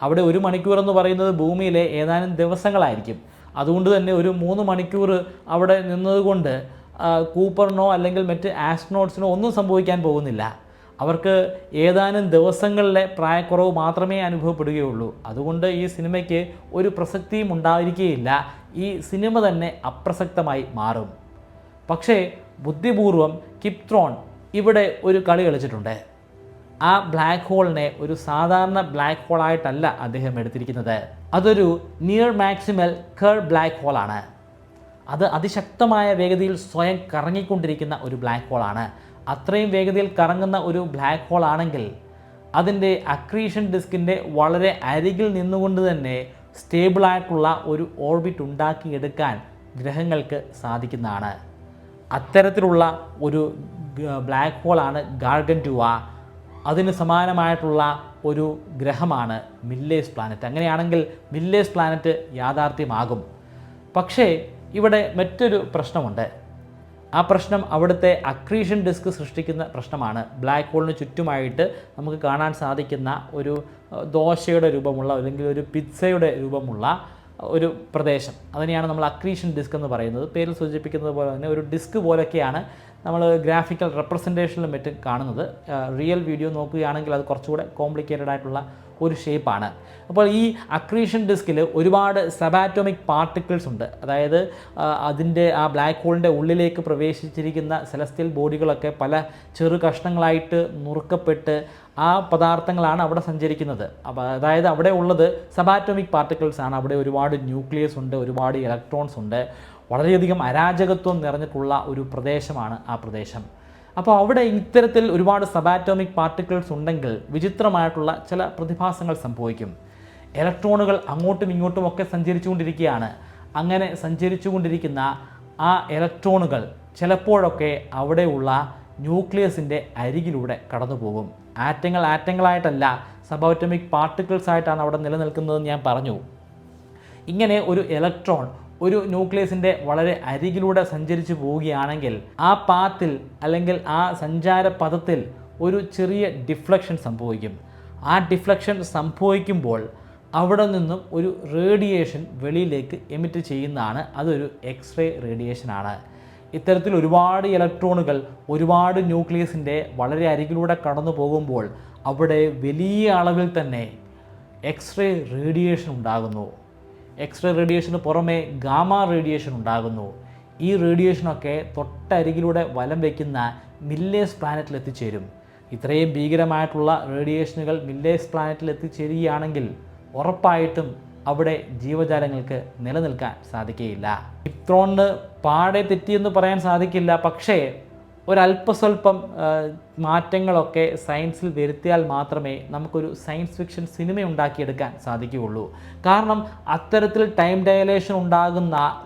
അവിടെ 1 മണിക്കൂർ എന്ന് പറയുന്നത് ഭൂമിയിലെ ഏതാനും ദിവസങ്ങളായിരിക്കും. അതുകൊണ്ട് തന്നെ ഒരു 3 മണിക്കൂർ അവിടെ നിന്നതുകൊണ്ട് കൂപ്പറിനോ അല്ലെങ്കിൽ മറ്റ് ആസ്ട്രോനോട്സിനോ ഒന്നും സംഭവിക്കാൻ പോകുന്നില്ല. അവർക്ക് ഏതാനും ദിവസങ്ങളിലെ പ്രായക്കുറവ് മാത്രമേ അനുഭവപ്പെടുകയുള്ളൂ. അതുകൊണ്ട് ഈ സിനിമയ്ക്ക് ഒരു പ്രസക്തിയും ഉണ്ടായിരിക്കുകയില്ല. ഈ സിനിമ തന്നെ അപ്രസക്തമായി മാറും. പക്ഷേ ബുദ്ധിപൂർവം കിപ് ത്രോൺ ഇവിടെ ഒരു കളി കളിച്ചിട്ടുണ്ട്. ആ ബ്ലാക്ക് ഹോളിനെ ഒരു സാധാരണ ബ്ലാക്ക് ഹോളായിട്ടല്ല അദ്ദേഹം എടുത്തിരിക്കുന്നത്. അതൊരു നിയർ മാക്സിമൽ കർവ് ബ്ലാക്ക് ഹോളാണ്. അത് അതിശക്തമായ വേഗതയിൽ സ്വയം കറങ്ങിക്കൊണ്ടിരിക്കുന്ന ഒരു ബ്ലാക്ക് ഹോളാണ്. അത്രയും വേഗതയിൽ കറങ്ങുന്ന ഒരു ബ്ലാക്ക് ഹോൾ ആണെങ്കിൽ അതിൻ്റെ അക്രീഷൻ ഡിസ്കിൻ്റെ വളരെ അരികിൽ നിന്നുകൊണ്ട് തന്നെ സ്റ്റേബിളായിട്ടുള്ള ഒരു ഓർബിറ്റ് ഉണ്ടാക്കിയെടുക്കാൻ ഗ്രഹങ്ങൾക്ക് സാധിക്കുന്നതാണ്. അത്തരത്തിലുള്ള ഒരു ബ്ലാക്ക് ഹോളാണ് ഗാർഗൻറ്റുവ. അതിന് സമാനമായിട്ടുള്ള ഒരു ഗ്രഹമാണ് മില്ലേഴ്സ് പ്ലാനറ്റ്. അങ്ങനെയാണെങ്കിൽ മില്ലേഴ്സ് പ്ലാനറ്റ് യാഥാർത്ഥ്യമാകും. പക്ഷേ ഇവിടെ മറ്റൊരു പ്രശ്നമുണ്ട്. ആ പ്രശ്നം അവിടുത്തെ അക്രീഷൻ ഡിസ്ക് സൃഷ്ടിക്കുന്ന പ്രശ്നമാണ്. ബ്ലാക്ക് ഹോളിന് ചുറ്റുമായിട്ട് നമുക്ക് കാണാൻ സാധിക്കുന്ന ഒരു ദോശയുടെ രൂപമുള്ള അല്ലെങ്കിൽ ഒരു പിസ്സയുടെ രൂപമുള്ള ഒരു പ്രദേശം, അതിനെയാണ് നമ്മൾ അക്രീഷൻ ഡിസ്ക് എന്ന് പറയുന്നത്. പേരിൽ സൂചിപ്പിക്കുന്നത് പോലെ തന്നെ ഒരു ഡിസ്ക് പോലൊക്കെയാണ് നമ്മൾ ഗ്രാഫിക്കൽ റെപ്രസെൻറ്റേഷനിലും മറ്റും കാണുന്നത്. റിയൽ വീഡിയോ നോക്കുകയാണെങ്കിൽ അത് കുറച്ചുകൂടെ കോംപ്ലിക്കേറ്റഡ് ആയിട്ടുള്ള ഒരു ഷേപ്പാണ്. അപ്പോൾ ഈ അക്രീഷൻ ഡിസ്കിൽ ഒരുപാട് സബാറ്റോമിക് പാർട്ടിക്കിൾസ് ഉണ്ട്. അതായത് അതിൻ്റെ ആ ബ്ലാക്ക് ഹോളിൻ്റെ ഉള്ളിലേക്ക് പ്രവേശിച്ചിരിക്കുന്ന സെലസ്റ്റിയൽ ബോഡികളൊക്കെ പല ചെറു കഷ്ണങ്ങളായിട്ട് നുറുക്കപ്പെട്ട് ആ പദാർത്ഥങ്ങളാണ് അവിടെ സഞ്ചരിക്കുന്നത്. അപ്പോൾ അതായത് അവിടെ ഉള്ളത് സബാറ്റോമിക് പാർട്ടിക്കിൾസ് ആണ്. അവിടെ ഒരുപാട് ന്യൂക്ലിയസ് ഉണ്ട്, ഒരുപാട് ഇലക്ട്രോൺസ് ഉണ്ട്. വളരെയധികം അരാജകത്വം നിറഞ്ഞിട്ടുള്ള ഒരു പ്രദേശമാണ് ആ പ്രദേശം. അപ്പോൾ അവിടെ ഇത്തരത്തിൽ ഒരുപാട് സബാറ്റോമിക് പാർട്ടിക്കിൾസ് ഉണ്ടെങ്കിൽ വിചിത്രമായിട്ടുള്ള ചില പ്രതിഭാസങ്ങൾ സംഭവിക്കും. ഇലക്ട്രോണുകൾ അങ്ങോട്ടും ഇങ്ങോട്ടും ഒക്കെ സഞ്ചരിച്ചുകൊണ്ടിരിക്കുകയാണ്. അങ്ങനെ സഞ്ചരിച്ചുകൊണ്ടിരിക്കുന്ന ആ ഇലക്ട്രോണുകൾ ചിലപ്പോഴൊക്കെ അവിടെയുള്ള ന്യൂക്ലിയസിൻ്റെ അരികിലൂടെ കടന്നു പോകും. ആറ്റങ്ങളായിട്ടല്ല, സബാറ്റോമിക് പാർട്ടിക്കിൾസ് ആയിട്ടാണ് അവിടെ നിലനിൽക്കുന്നതെന്ന് ഞാൻ പറഞ്ഞു. ഇങ്ങനെ ഒരു ഇലക്ട്രോൺ ഒരു ന്യൂക്ലിയസിൻ്റെ വളരെ അരികിലൂടെ സഞ്ചരിച്ചു പോവുകയാണെങ്കിൽ ആ പാത്തിൽ അല്ലെങ്കിൽ ആ സഞ്ചാരപഥത്തിൽ ഒരു ചെറിയ ഡിഫ്ലക്ഷൻ സംഭവിക്കും. ആ ഡിഫ്ലക്ഷൻ സംഭവിക്കുമ്പോൾ അവിടെ നിന്നും ഒരു റേഡിയേഷൻ വെളിയിലേക്ക് എമിറ്റ് ചെയ്യുന്നതാണ്. അതൊരു എക്സ്റേ റേഡിയേഷനാണ്. ഇത്തരത്തിൽ ഒരുപാട് ഇലക്ട്രോണുകൾ ഒരുപാട് ന്യൂക്ലിയസിൻ്റെ വളരെ അരികിലൂടെ കടന്നു പോകുമ്പോൾ അവിടെ വലിയ അളവിൽ തന്നെ എക്സ്റേ റേഡിയേഷൻ ഉണ്ടാകുന്നു. എക്സ്റേ റേഡിയേഷന് പുറമെ ഗാമ റേഡിയേഷൻ ഉണ്ടാകുന്നു. ഈ റേഡിയേഷനൊക്കെ തൊട്ടരികിലൂടെ വലം വയ്ക്കുന്ന മില്ലേഴ്സ് പ്ലാനറ്റിൽ എത്തിച്ചേരും. ഇത്രയും ഭീകരമായിട്ടുള്ള റേഡിയേഷനുകൾ മില്ലേഴ്സ് പ്ലാനറ്റിൽ എത്തിച്ചേരുകയാണെങ്കിൽ ഉറപ്പായിട്ടും അവിടെ ജീവജാലങ്ങൾക്ക് നിലനിൽക്കാൻ സാധിക്കുകയില്ല. കിപ് ത്രോണിന് പാടെ തെറ്റിയെന്ന് പറയാൻ സാധിക്കില്ല. പക്ഷേ ഒരല്പസ്വല്പം മാറ്റങ്ങളൊക്കെ സയൻസിൽ വരുത്തിയാൽ മാത്രമേ നമുക്കൊരു സയൻസ് ഫിക്ഷൻ സിനിമ ഉണ്ടാക്കിയെടുക്കാൻ സാധിക്കുകയുള്ളൂ. കാരണം അത്തരത്തിൽ ടൈം ഡയലേഷൻ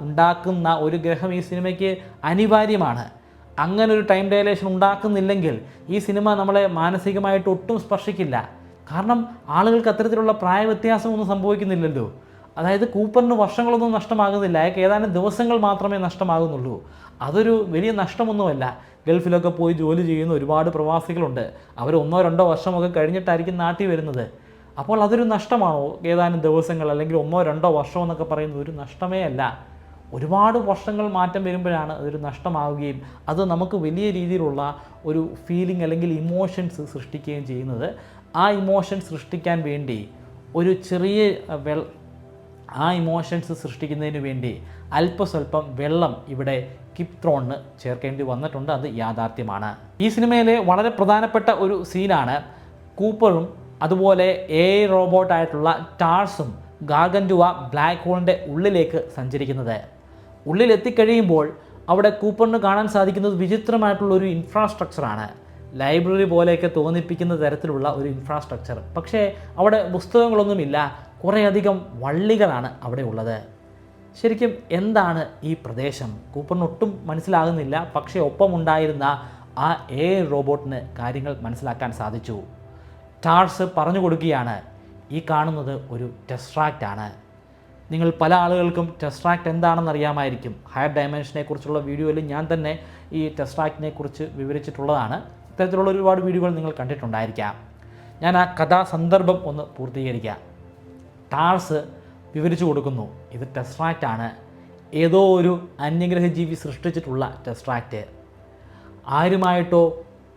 ഉണ്ടാക്കുന്ന ഒരു ഗ്രഹം ഈ സിനിമയ്ക്ക് അനിവാര്യമാണ്. അങ്ങനെ ഒരു ടൈം ഡയലേഷൻ ഉണ്ടാക്കുന്നില്ലെങ്കിൽ ഈ സിനിമ നമ്മളെ മാനസികമായിട്ട് ഒട്ടും സ്പർശിക്കില്ല. കാരണം ആളുകൾക്ക് അത്തരത്തിലുള്ള പ്രായ വ്യത്യാസമൊന്നും സംഭവിക്കുന്നില്ലല്ലോ. അതായത് കൂപ്പറിന് വർഷങ്ങളൊന്നും നഷ്ടമാകുന്നില്ല, അയാൾക്ക് ഏതാനും ദിവസങ്ങൾ മാത്രമേ നഷ്ടമാകുന്നുള്ളൂ. അതൊരു വലിയ നഷ്ടമൊന്നുമല്ല. ഗൾഫിലൊക്കെ പോയി ജോലി ചെയ്യുന്ന ഒരുപാട് പ്രവാസികളുണ്ട്. അവർ 1-2 വർഷമൊക്കെ കഴിഞ്ഞിട്ടായിരിക്കും നാട്ടിൽ വരുന്നത്. അപ്പോൾ അതൊരു നഷ്ടമാണോ? ഏതാനും ദിവസങ്ങൾ അല്ലെങ്കിൽ 1-2 വർഷം എന്നൊക്കെ പറയുന്നത് ഒരു നഷ്ടമേ അല്ല. ഒരുപാട് വർഷങ്ങൾ മാറ്റം വരുമ്പോഴാണ് അതൊരു നഷ്ടമാവുകയും അത് നമുക്ക് വലിയ രീതിയിലുള്ള ഒരു ഫീലിംഗ് അല്ലെങ്കിൽ ഇമോഷൻസ് സൃഷ്ടിക്കുകയും ചെയ്യുന്നത്. ആ ഇമോഷൻ സൃഷ്ടിക്കാൻ വേണ്ടി ഒരു ചെറിയ ആ ഇമോഷൻസ് സൃഷ്ടിക്കുന്നതിന് വേണ്ടി അല്പസ്വല്പം വെള്ളം ഇവിടെ കിപ്ത്രോണിന് ചേർക്കേണ്ടി വന്നിട്ടുണ്ട്. അത് യാഥാർത്ഥ്യമാണ്. ഈ സിനിമയിലെ വളരെ പ്രധാനപ്പെട്ട ഒരു സീനാണ് കൂപ്പറും അതുപോലെ AI റോബോട്ടായിട്ടുള്ള ടാർസും ഗാർഗൻറ്റുവ ബ്ലാക്ക് ഹോളിൻ്റെ ഉള്ളിലേക്ക് സഞ്ചരിക്കുന്നത്. ഉള്ളിലെത്തിക്കഴിയുമ്പോൾ അവിടെ കൂപ്പറിന് കാണാൻ സാധിക്കുന്നത് വിചിത്രമായിട്ടുള്ളൊരു ഇൻഫ്രാസ്ട്രക്ചറാണ്. ലൈബ്രറി പോലെയൊക്കെ തോന്നിപ്പിക്കുന്ന തരത്തിലുള്ള ഒരു ഇൻഫ്രാസ്ട്രക്ചർ. പക്ഷേ അവിടെ പുസ്തകങ്ങളൊന്നുമില്ല, കുറേയധികം വള്ളികളാണ് അവിടെ ഉള്ളത്. ശരിക്കും എന്താണ് ഈ പ്രദേശം? കൂപ്പറിന് ഒട്ടും മനസ്സിലാകുന്നില്ല. പക്ഷേ ഒപ്പമുണ്ടായിരുന്ന ആ AI റോബോട്ടിന് കാര്യങ്ങൾ മനസ്സിലാക്കാൻ സാധിച്ചു. ടാർസ് പറഞ്ഞു കൊടുക്കുകയാണ്, ഈ കാണുന്നത് ഒരു ടെസ്ട്രാക്റ്റ് ആണ്. നിങ്ങൾ പല ആളുകൾക്കും ടെസ്ട്രാക്റ്റ് എന്താണെന്ന് അറിയാമായിരിക്കും. ഹയർ ഡയമെൻഷനെ കുറിച്ചുള്ള വീഡിയോയിൽ ഞാൻ തന്നെ ഈ ടെസ്ട്രാക്റ്റിനെ കുറിച്ച് വിവരിച്ചിട്ടുള്ളതാണ്. ഇത്തരത്തിലുള്ള ഒരുപാട് വീഡിയോകൾ നിങ്ങൾ കണ്ടിട്ടുണ്ടായിരിക്കാം. ഞാൻ ആ കഥാസന്ദർഭം ഒന്ന് പൂർത്തീകരിക്കാം. ടാർസ് വിവരിച്ചു കൊടുക്കുന്നു, ഇത് ടെസ്ട്രാക്റ്റ് ആണ്, ഏതോ ഒരു അന്യഗ്രഹജീവി സൃഷ്ടിച്ചിട്ടുള്ള ടെസ്ട്രാക്റ്റ്. ആരുമായിട്ടോ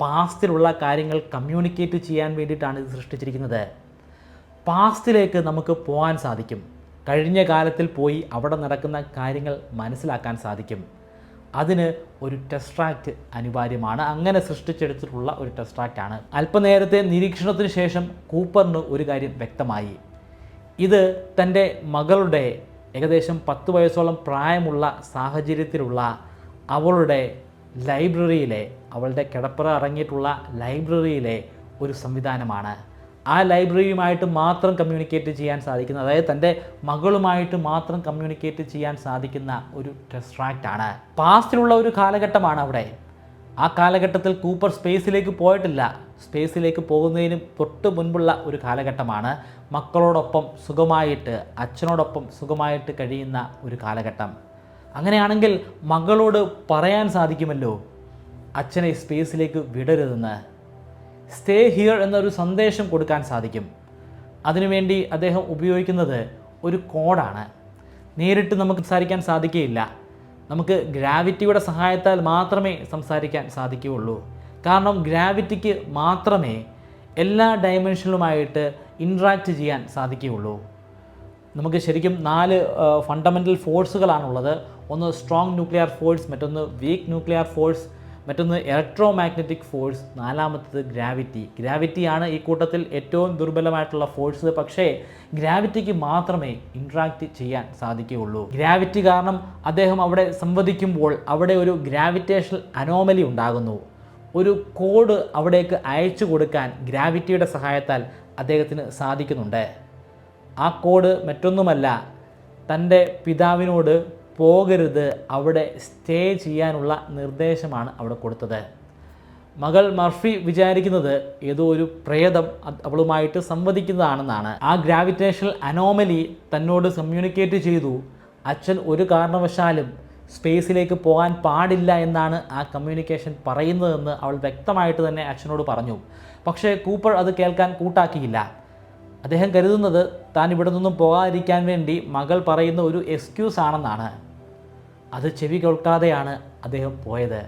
പാസ്റ്റിലുള്ള കാര്യങ്ങൾ കമ്മ്യൂണിക്കേറ്റ് ചെയ്യാൻ വേണ്ടിയിട്ടാണ് ഇത് സൃഷ്ടിച്ചിരിക്കുന്നത്. പാസ്റ്റിലേക്ക് നമുക്ക് പോകാൻ സാധിക്കും. കഴിഞ്ഞ കാലത്തിൽ പോയി അവിടെ നടക്കുന്ന കാര്യങ്ങൾ മനസ്സിലാക്കാൻ സാധിക്കും. അതിന് ഒരു ടെസ്ട്രാക്റ്റ് അനിവാര്യമാണ്. അങ്ങനെ സൃഷ്ടിച്ചെടുത്തിട്ടുള്ള ഒരു ടെസ്ട്രാക്റ്റാണ്. അല്പനേരത്തെ നിരീക്ഷണത്തിന് ശേഷം കൂപ്പറിന് ഒരു കാര്യം വ്യക്തമായി. ഇത് തൻ്റെ മകളുടെ ഏകദേശം 10 വയസ്സോളം പ്രായമുള്ള സാഹചര്യത്തിലുള്ള അവളുടെ ലൈബ്രറിയിലെ, അവളുടെ കിടപ്പറ അടങ്ങിയിട്ടുള്ള ലൈബ്രറിയിലെ ഒരു സംവിധാനമാണ്. ആ ലൈബ്രറിയുമായിട്ട് മാത്രം കമ്മ്യൂണിക്കേറ്റ് ചെയ്യാൻ സാധിക്കുന്ന, അതായത് തൻ്റെ മകളുമായിട്ട് മാത്രം കമ്മ്യൂണിക്കേറ്റ് ചെയ്യാൻ സാധിക്കുന്ന ഒരു ടെസ്ട്രാക്റ്റാണ്. പാസ്റ്റിലുള്ള ഒരു കാലഘട്ടമാണ് അവിടെ. ആ കാലഘട്ടത്തിൽ കൂപ്പർ സ്പേസിലേക്ക് പോയിട്ടില്ല. സ്പേസിലേക്ക് പോകുന്നതിന് തൊട്ട് മുൻപുള്ള ഒരു കാലഘട്ടമാണ്. മക്കളോടൊപ്പം സുഖമായിട്ട്, അച്ഛനോടൊപ്പം സുഖമായിട്ട് കഴിയുന്ന ഒരു കാലഘട്ടം. അങ്ങനെയാണെങ്കിൽ മകളോട് പറയാൻ സാധിക്കുമല്ലോ, അച്ഛനെ സ്പേസിലേക്ക് വിടരുതെന്ന്. സ്റ്റേ ഹിയർ എന്നൊരു സന്ദേശം കൊടുക്കാൻ സാധിക്കും. അതിനുവേണ്ടി അദ്ദേഹം ഉപയോഗിക്കുന്നത് ഒരു കോഡാണ്. നേരിട്ട് നമുക്ക് സംസാരിക്കാൻ സാധിക്കുകയില്ല. നമുക്ക് ഗ്രാവിറ്റിയുടെ സഹായത്താൽ മാത്രമേ സംസാരിക്കാൻ സാധിക്കുകയുള്ളൂ. കാരണം ഗ്രാവിറ്റിക്ക് മാത്രമേ എല്ലാ ഡയമെൻഷനിലുമായിട്ട് ഇൻട്രാക്റ്റ് ചെയ്യാൻ സാധിക്കുകയുള്ളൂ. നമുക്ക് ശരിക്കും 4 ഫണ്ടമെൻ്റൽ ഫോഴ്സുകളാണുള്ളത്. ഒന്ന് സ്ട്രോങ് ന്യൂക്ലിയർ ഫോഴ്സ്, മറ്റൊന്ന് വീക്ക് ന്യൂക്ലിയർ ഫോഴ്സ്, മറ്റൊന്ന് ഇലക്ട്രോ മാഗ്നറ്റിക് ഫോഴ്സ്, നാലാമത്തത് ഗ്രാവിറ്റി. ഗ്രാവിറ്റിയാണ് ഈ കൂട്ടത്തിൽ ഏറ്റവും ദുർബലമായിട്ടുള്ള ഫോഴ്സ്. പക്ഷേ ഗ്രാവിറ്റിക്ക് മാത്രമേ ഇൻട്രാക്റ്റ് ചെയ്യാൻ സാധിക്കുകയുള്ളൂ. ഗ്രാവിറ്റി കാരണം അദ്ദേഹം അവിടെ സംവദിക്കുമ്പോൾ അവിടെ ഒരു ഗ്രാവിറ്റേഷണൽ അനോമലി ഉണ്ടാകുന്നു. ഒരു കോഡ് അവിടേക്ക് അയച്ചു കൊടുക്കാൻ ഗ്രാവിറ്റിയുടെ സഹായത്താൽ അദ്ദേഹത്തിന് സാധിക്കുന്നുണ്ട്. ആ കോഡ് മറ്റൊന്നുമല്ല, തൻ്റെ പിതാവിനോട് പോകരുത്, അവിടെ സ്റ്റേ ചെയ്യാനുള്ള നിർദ്ദേശമാണ് അവിടെ കൊടുത്തത്. മകൾ മർഫി വിചാരിക്കുന്നത് ഏതോ ഒരു പ്രേതം അവളുമായിട്ട് സംവദിക്കുന്നതാണെന്നാണ്. ആ ഗ്രാവിറ്റേഷണൽ അനോമലി തന്നോട് കമ്മ്യൂണിക്കേറ്റ് ചെയ്തു, അച്ഛൻ ഒരു കാരണവശാലും സ്പേസിലേക്ക് പോകാൻ പാടില്ല എന്നാണ് ആ കമ്മ്യൂണിക്കേഷൻ പറയുന്നതെന്ന് അവൾ വ്യക്തമായിട്ട് തന്നെ അച്ഛനോട് പറഞ്ഞു. പക്ഷേ കൂപ്പർ അത് കേൾക്കാൻ കൂട്ടാക്കിയില്ല. അദ്ദേഹം കരുതുന്നത് താൻ ഇവിടെ നിന്നും പോകാതിരിക്കാൻ വേണ്ടി മകൾ പറയുന്ന ഒരു എക്സ്ക്യൂസ് ആണെന്നാണ്. അത് ചെവി കേൾക്കാതെയാണ് അദ്ദേഹം പോയത്.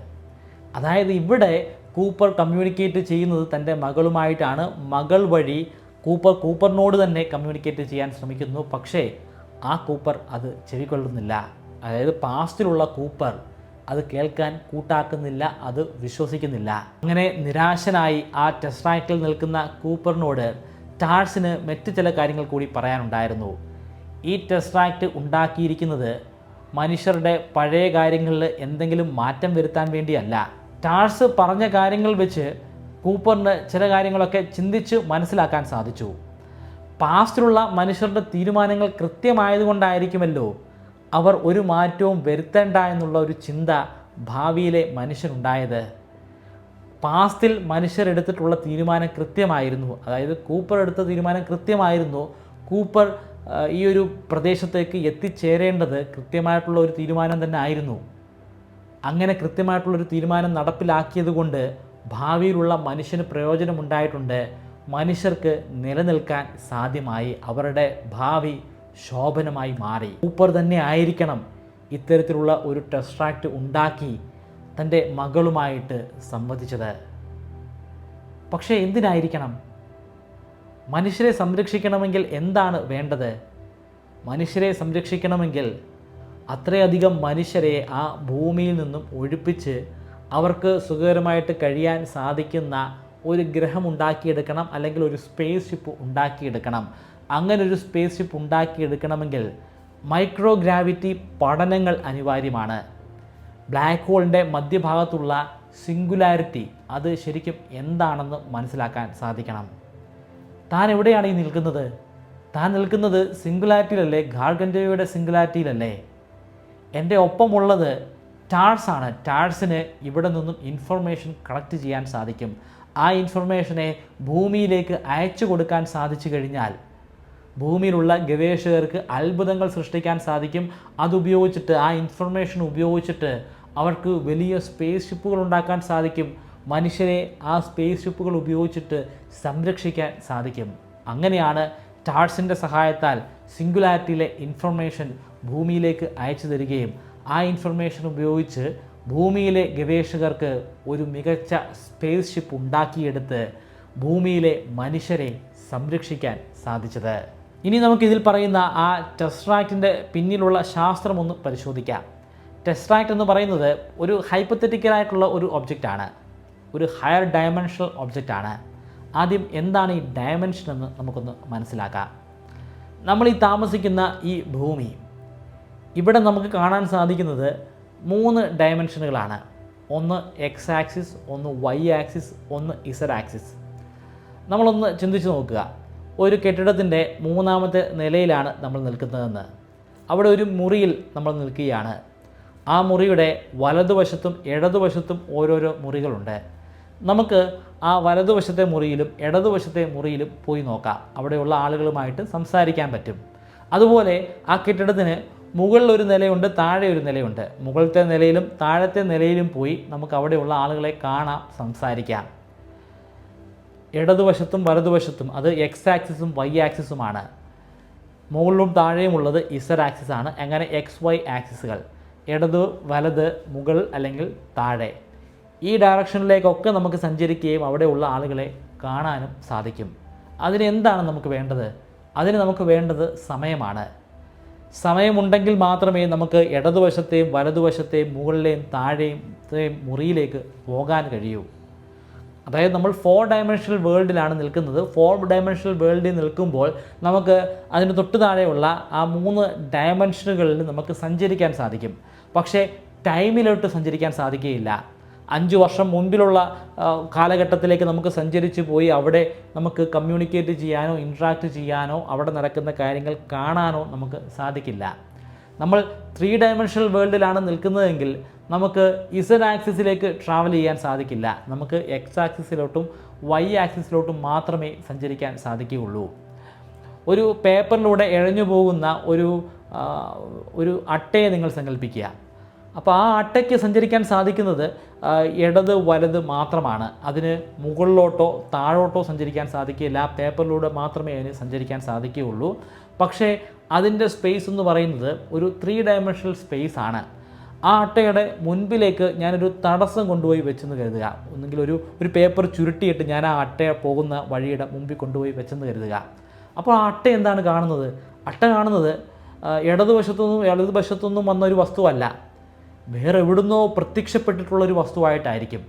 അതായത് ഇവിടെ കൂപ്പർ കമ്മ്യൂണിക്കേറ്റ് ചെയ്യുന്നത് തൻ്റെ മകളുമായിട്ടാണ്. മകൾ വഴി കൂപ്പറിനോട് തന്നെ കമ്മ്യൂണിക്കേറ്റ് ചെയ്യാൻ ശ്രമിക്കുന്നു. പക്ഷേ ആ കൂപ്പർ അത് ചെവിക്കൊള്ളുന്നില്ല. അതായത് പാസ്റ്റിലുള്ള കൂപ്പർ അത് കേൾക്കാൻ കൂട്ടാക്കുന്നില്ല, അത് വിശ്വസിക്കുന്നില്ല. അങ്ങനെ നിരാശനായി ആ ടെസ്ട്രാക്റ്റിൽ നിൽക്കുന്ന കൂപ്പറിനോട് ടാർസിന് മറ്റ് ചില കാര്യങ്ങൾ കൂടി പറയാനുണ്ടായിരുന്നു. ഈ ടെസ്ട്രാക്റ്റ് ഉണ്ടാക്കിയിരിക്കുന്നത് മനുഷ്യരുടെ പഴയ കാര്യങ്ങളിൽ എന്തെങ്കിലും മാറ്റം വരുത്താൻ വേണ്ടിയല്ല. ടാർസ് പറഞ്ഞ കാര്യങ്ങൾ വെച്ച് കൂപ്പറിന് ചില കാര്യങ്ങളൊക്കെ ചിന്തിച്ച് മനസ്സിലാക്കാൻ സാധിച്ചു. പാസ്റ്റിലുള്ള മനുഷ്യരുടെ തീരുമാനങ്ങൾ കൃത്യമായതുകൊണ്ടായിരിക്കുമല്ലോ അവർ ഒരു മാറ്റവും വരുത്തേണ്ട എന്നുള്ള ഒരു ചിന്ത ഭാവിയിലെ മനുഷ്യനുണ്ടായത്. പാസ്റ്റിൽ മനുഷ്യരെടുത്തിട്ടുള്ള തീരുമാനം കൃത്യമായിരുന്നു. അതായത് കൂപ്പർ എടുത്ത തീരുമാനം കൃത്യമായിരുന്നു. കൂപ്പർ ഈ ഒരു പ്രദേശത്തേക്ക് എത്തിച്ചേരേണ്ടത് കൃത്യമായിട്ടുള്ള ഒരു തീരുമാനം തന്നെ ആയിരുന്നു. അങ്ങനെ കൃത്യമായിട്ടുള്ളൊരു തീരുമാനം നടപ്പിലാക്കിയത് കൊണ്ട് ഭാവിയിലുള്ള മനുഷ്യന് പ്രയോജനമുണ്ടായിട്ടുണ്ട്. മനുഷ്യർക്ക് നിലനിൽക്കാൻ സാധ്യമായി, അവരുടെ ഭാവി ശോഭനമായി മാറി. കൂപ്പർ തന്നെ ആയിരിക്കണം ഇത്തരത്തിലുള്ള ഒരു ടെസ്ട്രാക്റ്റ് ഉണ്ടാക്കി തൻ്റെ മകളുമായിട്ട് സംവദിച്ചത്. പക്ഷേ എന്തിനായിരിക്കണം? മനുഷ്യരെ സംരക്ഷിക്കണമെങ്കിൽ എന്താണ് വേണ്ടത്? മനുഷ്യരെ സംരക്ഷിക്കണമെങ്കിൽ അത്രയധികം മനുഷ്യരെ ആ ഭൂമിയിൽ നിന്നും ഒഴിപ്പിച്ച് അവർക്ക് സുഖകരമായിട്ട് കഴിയാൻ സാധിക്കുന്ന ഒരു ഗ്രഹം ഉണ്ടാക്കിയെടുക്കണം, അല്ലെങ്കിൽ ഒരു സ്പേസ് ഷിപ്പ് ഉണ്ടാക്കിയെടുക്കണം. അങ്ങനെ ഒരു സ്പേസ് ഷിപ്പ് ഉണ്ടാക്കിയെടുക്കണമെങ്കിൽ മൈക്രോഗ്രാവിറ്റി പഠനങ്ങൾ അനിവാര്യമാണ്. ബ്ലാക്ക് ഹോളിൻ്റെ മധ്യഭാഗത്തുള്ള സിംഗുലാരിറ്റി അത് ശരിക്കും എന്താണെന്ന് മനസ്സിലാക്കാൻ സാധിക്കണം. താൻ എവിടെയാണ് ഈ നിൽക്കുന്നത്? താൻ നിൽക്കുന്നത് സിംഗുലാരിറ്റിയിലല്ലേ? ഗാർഗൻഡയുടെ സിംഗുലാരിറ്റിയിലല്ലേ? എൻ്റെ ഒപ്പമുള്ളത് ടാഴ്സാണ്. ടാഴ്സിന് ഇവിടെ നിന്നും ഇൻഫർമേഷൻ കളക്ട് ചെയ്യാൻ സാധിക്കും. ആ ഇൻഫർമേഷനെ ഭൂമിയിലേക്ക് അയച്ചു കൊടുക്കാൻ സാധിച്ചു കഴിഞ്ഞാൽ ഭൂമിയിലുള്ള ഗവേഷകർക്ക് അത്ഭുതങ്ങൾ സൃഷ്ടിക്കാൻ സാധിക്കും. അതുപയോഗിച്ചിട്ട്, ആ ഇൻഫർമേഷൻ ഉപയോഗിച്ചിട്ട് അവർക്ക് വലിയ സ്പേസ് ഷിപ്പുകൾ ഉണ്ടാക്കാൻ സാധിക്കും. മനുഷ്യരെ ആ സ്പേസ് ഷിപ്പുകൾ ഉപയോഗിച്ചിട്ട് സംരക്ഷിക്കാൻ സാധിക്കും. അങ്ങനെയാണ് ടാഴ്സിൻ്റെ സഹായത്താൽ സിംഗുലാരിറ്റിയിലെ ഇൻഫർമേഷൻ ഭൂമിയിലേക്ക് അയച്ചു തരികയും ആ ഇൻഫർമേഷൻ ഉപയോഗിച്ച് ഭൂമിയിലെ ഗവേഷകർക്ക് ഒരു മികച്ച സ്പേസ് ഷിപ്പ് ഉണ്ടാക്കിയെടുത്ത് ഭൂമിയിലെ മനുഷ്യരെ സംരക്ഷിക്കാൻ സാധിച്ചത്. ഇനി നമുക്കിതിൽ പറയുന്ന ആ ടെസ്ട്രാക്റ്റിൻ്റെ പിന്നിലുള്ള ശാസ്ത്രം ഒന്ന് പരിശോധിക്കാം. ടെസ്ട്രാക്റ്റ് എന്ന് പറയുന്നത് ഒരു ഹൈപ്പത്തറ്റിക്കലായിട്ടുള്ള ഒരു ഒബ്ജക്റ്റാണ്, ഒരു ഹയർ ഡയമെൻഷണൽ ഒബ്ജക്റ്റാണ്. ആദ്യം എന്താണ് ഈ ഡയമെൻഷൻ എന്ന് നമുക്കൊന്ന് മനസ്സിലാക്കാം. നമ്മൾ ഈ താമസിക്കുന്ന ഈ ഭൂമി, ഇവിടെ നമുക്ക് കാണാൻ സാധിക്കുന്നത് 3 ഡയമെൻഷനുകളാണ്. ഒന്ന് എക്സ് ആക്സിസ്, ഒന്ന് വൈ ആക്സിസ്, ഒന്ന് ഇസഡ് ആക്സിസ്. നമ്മളൊന്ന് ചിന്തിച്ച് നോക്കുക. ഒരു കെട്ടിടത്തിൻ്റെ 3ാമത്തെ നിലയിലാണ് നമ്മൾ നിൽക്കുന്നതെന്ന്. അവിടെ ഒരു മുറിയിൽ നമ്മൾ നിൽക്കുകയാണ്. ആ മുറിയുടെ വലതുവശത്തും ഇടതുവശത്തും ഓരോരോ മുറികളുണ്ട്. നമുക്ക് ആ വലതുവശത്തെ മുറിയിലും ഇടതുവശത്തെ മുറിയിലും പോയി നോക്കാം. അവിടെയുള്ള ആളുകളുമായിട്ട് സംസാരിക്കാൻ പറ്റും. അതുപോലെ ആ കെട്ടിടത്തിന് മുകളിൽ ഒരു നിലയുണ്ട്, താഴെ ഒരു നിലയുണ്ട്. മുകളിലത്തെ നിലയിലും താഴത്തെ നിലയിലും പോയി നമുക്ക് അവിടെയുള്ള ആളുകളെ കാണാം, സംസാരിക്കാം. ഇടതുവശത്തും വലതുവശത്തും അത് എക്സ് ആക്സിസും വൈ ആക്സിസുമാണ്. മുകളിലും താഴെയും ഉള്ളത് ഇസഡ് ആക്സിസ് ആണ്. അങ്ങനെ എക്സ് വൈ ആക്സിസുകൾ, ഇടത് വലത് മുകൾ അല്ലെങ്കിൽ താഴെ, ഈ ഡയറക്ഷനിലേക്കൊക്കെ നമുക്ക് സഞ്ചരിക്കുകയും അവിടെയുള്ള ആളുകളെ കാണാനും സാധിക്കും. അതിന് എന്താണ് നമുക്ക് വേണ്ടത്? അതിന് നമുക്ക് വേണ്ടത് സമയമാണ്. സമയമുണ്ടെങ്കിൽ മാത്രമേ നമുക്ക് ഇടതുവശത്തെയും വലതുവശത്തെയും മുകളിലെയും താഴെയും മുറിയിലേക്ക് പോകാൻ കഴിയൂ. അതായത് നമ്മൾ 4 ഡയമെൻഷണൽ വേൾഡിലാണ് നിൽക്കുന്നത്. 4 ഡയമെൻഷണൽ വേൾഡിൽ നിൽക്കുമ്പോൾ നമുക്ക് അതിന് തൊട്ട് താഴെയുള്ള ആ 3 ഡയമെൻഷനുകളിൽ നമുക്ക് സഞ്ചരിക്കാൻ സാധിക്കും. പക്ഷേ ടൈമിലോട്ട് സഞ്ചരിക്കാൻ സാധിക്കുകയില്ല. 5 വർഷം മുൻപിലുള്ള കാലഘട്ടത്തിലേക്ക് നമുക്ക് സഞ്ചരിച്ച് പോയി അവിടെ നമുക്ക് കമ്മ്യൂണിക്കേറ്റ് ചെയ്യാനോ ഇൻട്രാക്ട് ചെയ്യാനോ അവിടെ നടക്കുന്ന കാര്യങ്ങൾ കാണാനോ നമുക്ക് സാധിക്കില്ല. നമ്മൾ 3 ഡയമെൻഷണൽ വേൾഡിലാണ് നിൽക്കുന്നതെങ്കിൽ നമുക്ക് ഇസഡ് ആക്സിസിലേക്ക് ട്രാവൽ ചെയ്യാൻ സാധിക്കില്ല. നമുക്ക് എക്സ് ആക്സിസിലോട്ടും വൈ ആക്സിസിലോട്ടും മാത്രമേ സഞ്ചരിക്കാൻ സാധിക്കുകയുള്ളൂ. ഒരു പേപ്പറിലൂടെ ഇഴഞ്ഞു പോകുന്ന ഒരു അട്ടയെ നിങ്ങൾ സങ്കല്പിക്കുക. അപ്പോൾ ആ അട്ടയ്ക്ക് സഞ്ചരിക്കാൻ സാധിക്കുന്നത് ഇടത് വലത് മാത്രമാണ്. അതിന് മുകളിലോട്ടോ താഴോട്ടോ സഞ്ചരിക്കാൻ സാധിക്കില്ല. പേപ്പറിലൂടെ മാത്രമേ അതിന് സഞ്ചരിക്കാൻ സാധിക്കുകയുള്ളൂ. പക്ഷേ അതിൻ്റെ സ്പേസ് എന്ന് പറയുന്നത് ഒരു 3 ഡയമെൻഷണൽ സ്പേസ് ആണ്. ആ അട്ടയുടെ മുൻപിലേക്ക് ഞാനൊരു തടസ്സം കൊണ്ടുപോയി വെച്ചെന്ന് കരുതുക. ഒന്നുകിൽ ഒരു പേപ്പർ ചുരുട്ടിയിട്ട് ഞാൻ ആ അട്ടയെ പോകുന്ന വഴിയുടെ മുമ്പിൽ കൊണ്ടുപോയി വെച്ചെന്ന് കരുതുക. അപ്പോൾ ആ അട്ട എന്താണ് കാണുന്നത്? അട്ട കാണുന്നത് ഇടതുവശത്തുനിന്നും വന്നൊരു വസ്തുവല്ല, വേറെ എവിടുന്നോ പ്രത്യക്ഷപ്പെട്ടിട്ടുള്ളൊരു വസ്തുവായിട്ടായിരിക്കും.